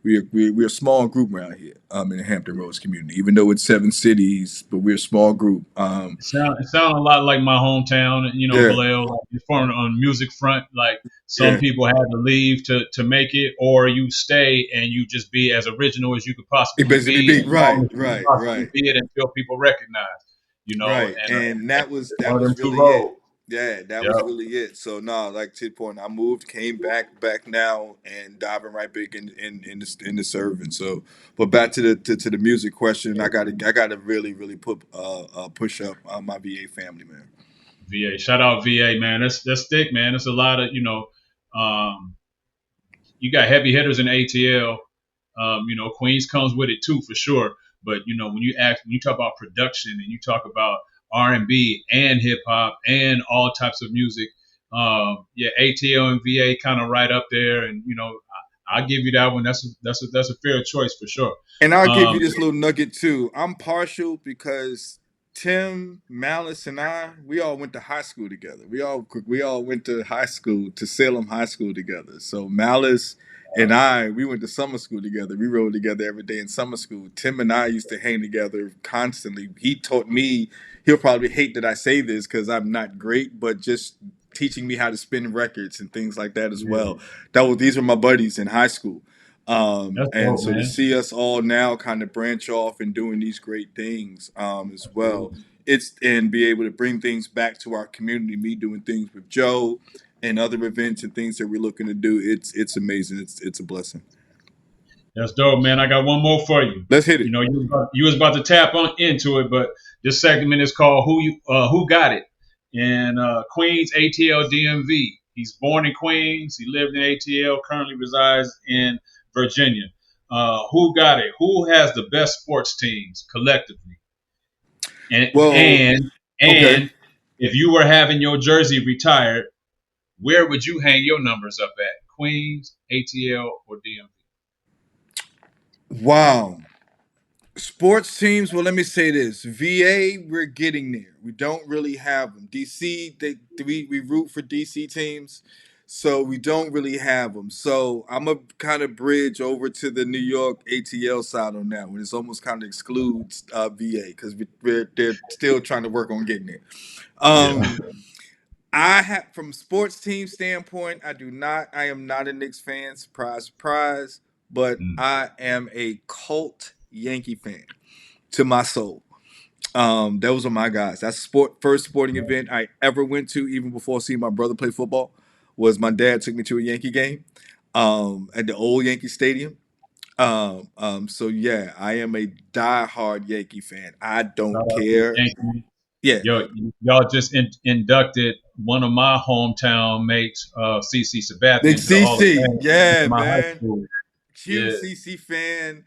We're a small group around here in the Hampton Roads community, even though it's 7 cities, but we're a small group. It sound a lot like my hometown, Yeah, Vallejo. Like, it's on music front. Like some yeah. people had to leave to make it, or you stay and you just be as original as you could It possibly basically be, be as long right, as you can right, possibly right. be it until people recognize, Right, and and that was one of them two really it. roles. Yeah, that Yep. was really it. So no, like to the point, I moved, came back now, and diving right back in the serving. So, but back to the music question, I gotta really put push up my VA family, man. VA, shout out VA, man. That's thick, man. It's a lot of um, you got heavy hitters in ATL. Queens comes with it too, for sure. But when you talk about production and you talk about R&B and hip hop and all types of music, yeah, ATL and VA kind of right up there. And I give you that one. That's a fair choice for sure. And I'll give Um, you this little nugget too. I'm partial because Tim, Malice, and we all went to high school together. We all went to high school, to Salem High School together. So Malice and we went to summer school together. We rode together every day in summer school. Tim and I used to hang together constantly. He taught me. He'll probably hate that I say this because I'm not great, but just teaching me how to spin records and things like that as yeah, well. These were my buddies in high school. that's And dope, so to man. see us all now kind of branch off and doing these great things as well, and be able to bring things back to our community, me doing things with Joe and other events and things that we're looking to do, it's amazing. It's a blessing. That's dope, man. I got one more for you. Let's hit it. You was about to tap on into it, but this segment is called Who Got It? And Queens ATL DMV. He's born in Queens. He lived in ATL. Currently resides in Virginia. Who got it? Who has the best sports teams collectively? And Well, and okay. and if you were having your jersey retired, where would you hang your numbers up at? Queens, ATL, or DMV? Wow. Sports teams. Well, let me say this: VA, we're getting there. We don't really have them. DC, we root for DC teams, so we don't really have them. So I'm a kind of bridge over to the New York ATL side on that one. It's almost kind of excludes VA because they're still trying to work on getting there. Yeah. Um, I have from sports team standpoint, I do not. I am not a Knicks fan. Surprise, surprise. But Mm. I am a cult Yankee fan to my soul. Those are my guys. That's first sporting event I ever went to, even before seeing my brother play football. Was my dad took me to a Yankee game, at the old Yankee Stadium. So yeah, I am a diehard Yankee fan. I Shout don't out to the care. Yankees. Yeah, Yo, y'all just inducted one of my hometown mates, CC Sabathia, big into the Hall of CC. Fame. Yeah, In my high man. school. Huge Yeah. CC fan.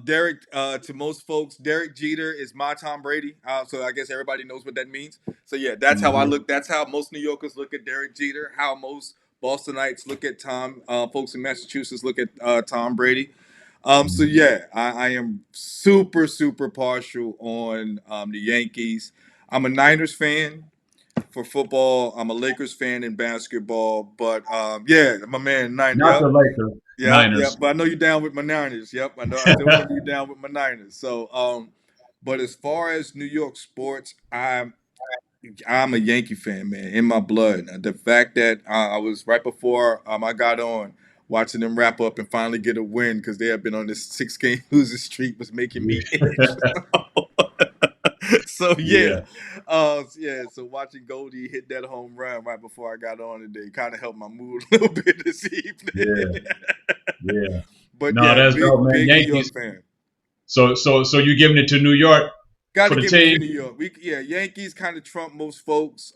Derek, to most folks, Derek Jeter is my Tom Brady. So I guess everybody knows what that means. So yeah, that's how I Mhm. look. That's how most New Yorkers look at Derek Jeter. How most Bostonites look at Tom. Folks in Massachusetts look at Tom Brady. So Mhm. yeah, I am super super partial on the Yankees. I'm a Niners fan for football. I'm a Lakers fan in basketball. But yeah, my man, nine. Not the Yep. Lakers, Yep, yep. Niners. But I know you're down with my Niners. Yep, I know. I still remember you down with my Niners. So, but as far as New York sports, I'm a Yankee fan, man, in my blood. The fact that I was right before I got on watching them wrap up and finally get a win because they have been on this 6 game losing streak was making me itch. So yeah, Yeah, yeah. So watching Goldie hit that home run right before I got on today kind of helped my mood a little bit this evening. yeah, yeah. But No, yeah, that's dope, man. big New York Yankees. fan. So you giving it to New York Got for to the give it to team? New York. Yankees kind of trump most folks.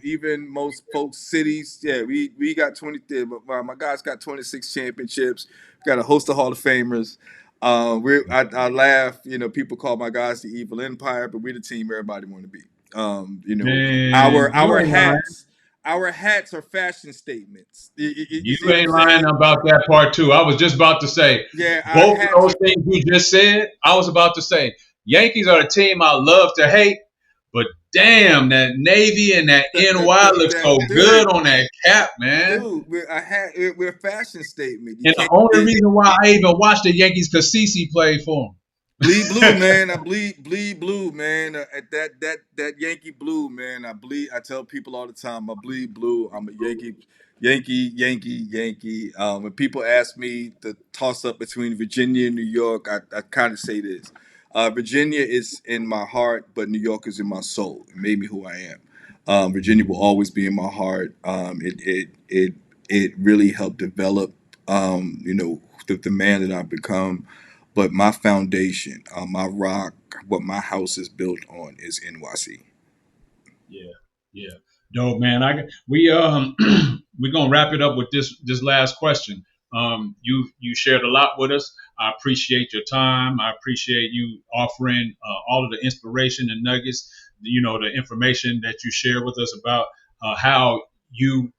Even most folks cities. Yeah, we got 20. My guys got 26 championships. Got a host of Hall of Famers. I laugh. People call my guys the evil empire, but we're the team everybody want to be. Man, Our hats. Our hats are fashion statements. You You see what I'm ain't lying saying? about that part too. I was just about to say Yeah, our both of hats those are. things you just said. I was about to say Yankees are a team I love to hate, but damn, that Navy and that NY looks so That good dude. on that cap, man. Dude, we're a fashion statement. You And the can't only get reason why I even watched the Yankees because CC played for bleed blue, them. man. I bleed blue, man. At that Yankee blue, man. I bleed. I tell people all the time, I bleed blue. I'm a Yankee. When people ask me the toss up between Virginia and New York, I kind of say this: Virginia is in my heart, but New York is in my soul. It made me who I am. Virginia will always be in my heart. It really helped develop, the man that I've become. But my foundation, my rock, what my house is built on is NYC. Yeah, yeah, dope, man. We we're gonna wrap it up with this last question. You shared a lot with us. I appreciate your time. I appreciate you offering all of the inspiration and nuggets. The information that you share with us about how you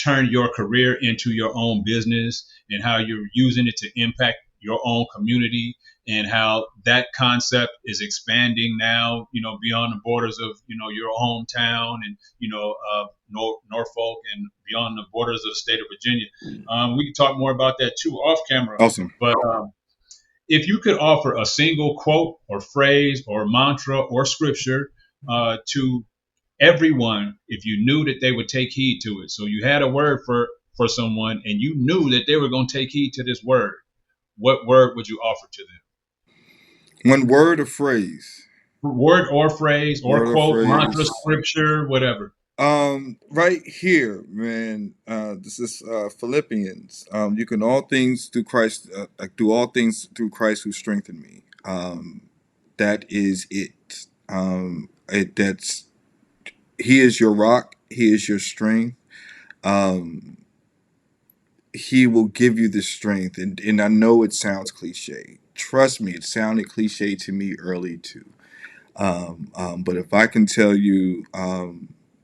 turn your career into your own business and how you're using it to impact your own community and how that concept is expanding now, beyond the borders of, your hometown and, Norfolk and beyond the borders of the state of Virginia. We can talk more about that too off camera. Awesome. But if you could offer a single quote or phrase or mantra or scripture to everyone, if you knew that they would take heed to it, so you had a word for someone and you knew that they were going to take heed to this word, what word would you offer to them? One word or phrase. Word or phrase or Word or quote, mantra, phrase. scripture, whatever. Right here, man. This is Philippians. You can all things through Christ. Do all things through Christ who strengthened me. That is it. That's He is your rock. He is your strength. Um, He will give you the strength. And I know it sounds cliche. Trust me, it sounded cliche to me early too. But if I can tell you,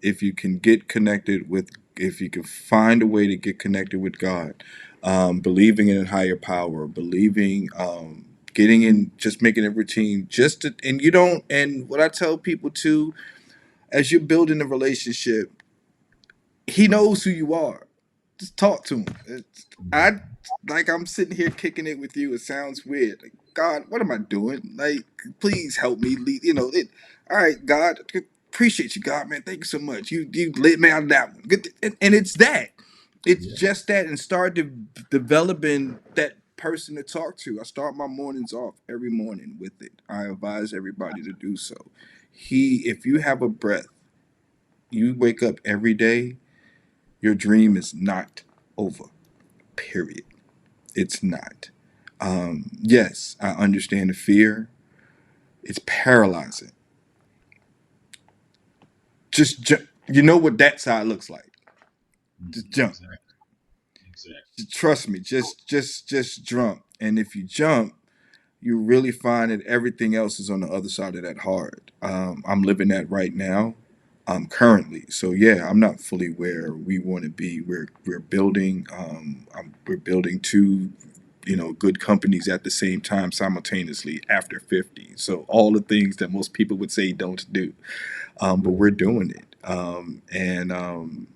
if you can get connected with, if you can find a way to get connected with God, believing in a higher power, believing, getting in, just making a routine, just to, and you don't, and what I tell people too, as you're building a relationship, He knows who you are. Just talk to him. I like I'm sitting here kicking it with you. It sounds weird. Like, God, what am I doing? Like, please help me. Lead, all right, God, appreciate you, God, man. Thank you so much. You lit me out of that one. And it's that. It's Yeah. just that, and start developing that person to talk to. I start my mornings off every morning with it. I advise everybody to do so. If you have a breath, you wake up every day. Your dream is not over. Period. It's not. Yes, I understand the fear. It's paralyzing. Just jump. You know what that side looks like. Just jump. Exactly. Exactly. Just trust me. Just jump. And if you jump, you really find that everything else is on the other side of that hard. I'm living that right now. Currently. So yeah, I'm not fully where we want to be. We're building. We're building two, good companies at the same time simultaneously after 50. So all the things that most people would say don't do, but we're doing it, and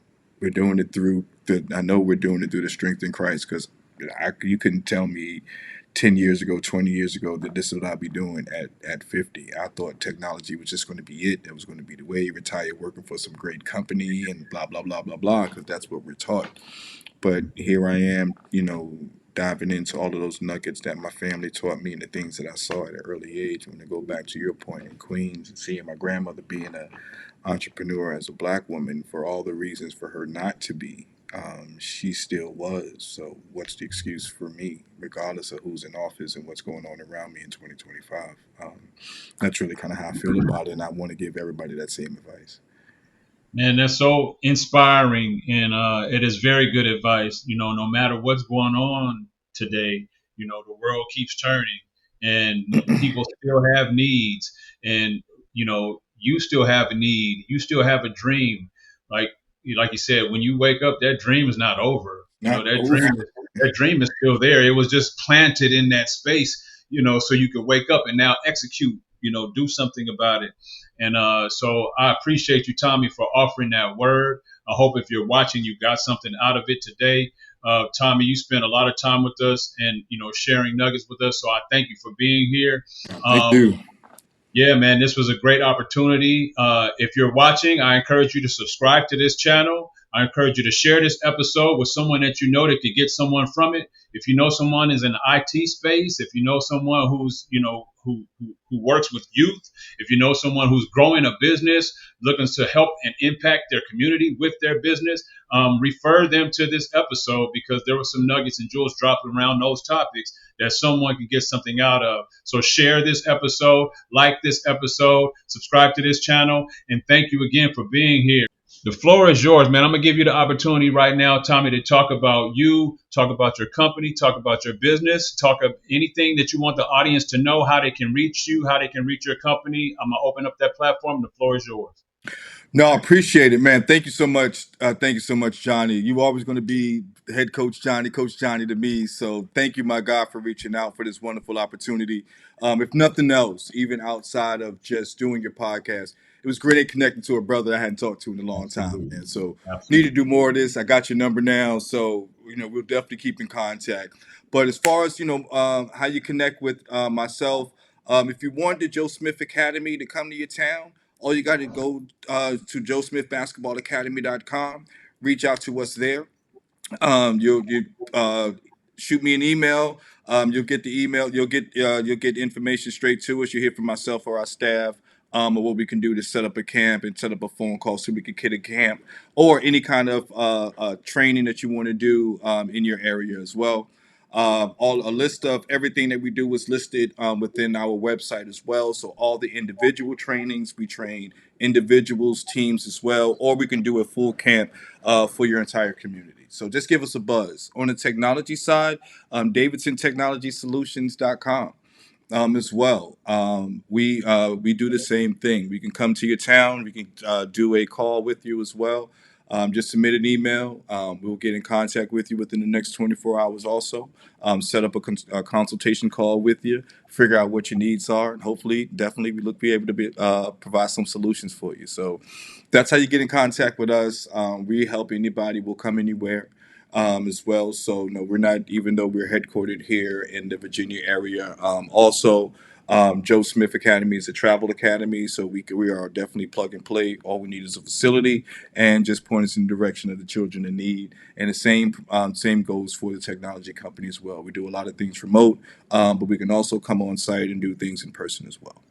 we're doing it through the. I know we're doing it through the strength in Christ, because you couldn't tell me 10 years ago, 20 years ago, that this is what I'd be doing at 50. I thought technology was just going to be it. That was going to be the way. Retire working for some great company and blah, blah, blah, blah, blah, because that's what we're taught. But here I am, diving into all of those nuggets that my family taught me and the things that I saw at an early age. When I go back to your point in Queens and seeing my grandmother being an entrepreneur as a black woman, for all the reasons for her not to be, she still was. So what's the excuse for me, regardless of who's in office and what's going on around me in 2025? That's really kind of how I feel about it, and I want to give everybody that same advice. Man, that's so inspiring, and it is very good advice. No matter what's going on today, the world keeps turning, and people still have needs, and you still have a need, you still have a dream. Like like you said, when you wake up, that dream is not over. Not That over. dream is still there. It was just planted in that space, so you could wake up and now execute. Do something about it. And so I appreciate you, Tommy, for offering that word. I hope if you're watching, you got something out of it today. Tommy, you spent a lot of time with us and sharing nuggets with us. So I thank you for being here. Thank you. Yeah, man, this was a great opportunity. If you're watching, I encourage you to subscribe to this channel. I encourage you to share this episode with someone that you know that could get someone from it. If you know someone is in the IT space, if you know someone who's, who works with youth, if you know someone who's growing a business, looking to help and impact their community with their business, refer them to this episode, because there were some nuggets and jewels dropped around those topics that someone can get something out of. So share this episode, like this episode, subscribe to this channel, and thank you again for being here. The floor is yours, man. I'm going to give you the opportunity right now, Tommy, to talk about you, talk about your company, talk about your business, talk about anything that you want the audience to know, how they can reach you, how they can reach your company. I'm going to open up that platform. The floor is yours. No, I appreciate it, man. Thank you so much. Thank you so much, Johnny. You always going to be head coach Coach Johnny to me. So thank you, my God, for reaching out for this wonderful opportunity. If nothing else, even outside of just doing your podcast, it was great connecting to a brother I hadn't talked to in a long time, Absolutely. man. So need to Absolutely. do more of this. I got your number now, so we'll definitely keep in contact. But as far as how you connect with myself, if you want the Joe Smith Academy to come to your town, all you got to go to joesmithbasketballacademy.com. Reach out to us there. You shoot me an email. You'll get the email. You'll get information straight to us. You hear from myself or our staff. Or what we can do to set up a camp and set up a phone call so we can get a camp or any kind of training that you want to do in your area as well. All a list of everything that we do is listed within our website as well. So all the individual trainings, we train individuals, teams as well, or we can do a full camp for your entire community. So just give us a buzz. On the technology side, Davidson Technology Solutions.com as well. We do the same thing. We can come to your town. We can do a call with you as well. Just submit an email. We'll get in contact with you within the next 24 hours. Also, set up a consultation call with you, figure out what your needs are, and hopefully, definitely, be able to provide some solutions for you. So that's how you get in contact with us. We help anybody. We'll come anywhere as well. So no, we're not, even though we're headquartered here in the Virginia area. Also, Joe Smith Academy is a travel academy, so we are definitely plug and play. All we need is a facility and just point us in the direction of the children in need. And the same goes for the technology company as well. We do a lot of things remote, but we can also come on site and do things in person as well.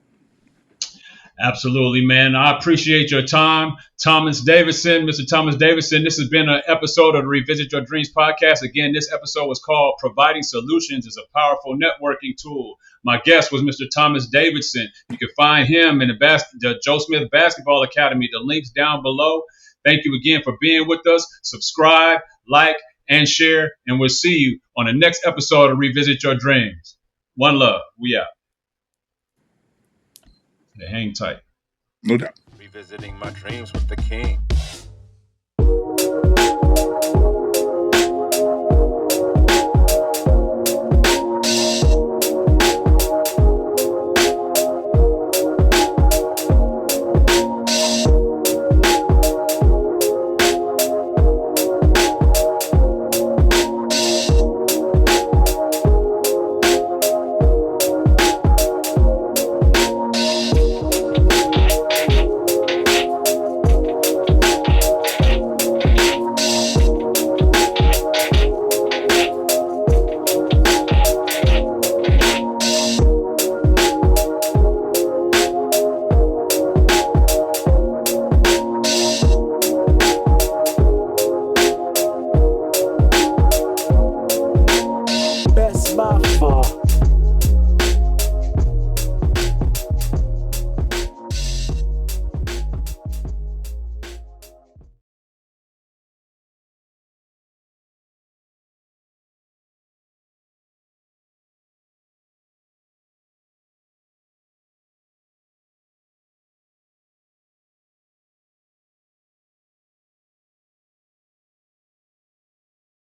Absolutely, man. I appreciate your time. Thomas Davidson, Mr. Thomas Davidson, this has been an episode of the Revisit Your Dreams podcast. Again, this episode was called Providing Solutions is a Powerful Networking Tool. My guest was Mr. Thomas Davidson. You can find him in the Joe Smith Basketball Academy. The link's down below. Thank you again for being with us. Subscribe, like, and share, and we'll see you on the next episode of Revisit Your Dreams. One love. We out. Hang tight. No doubt. Revisiting my dreams with the king.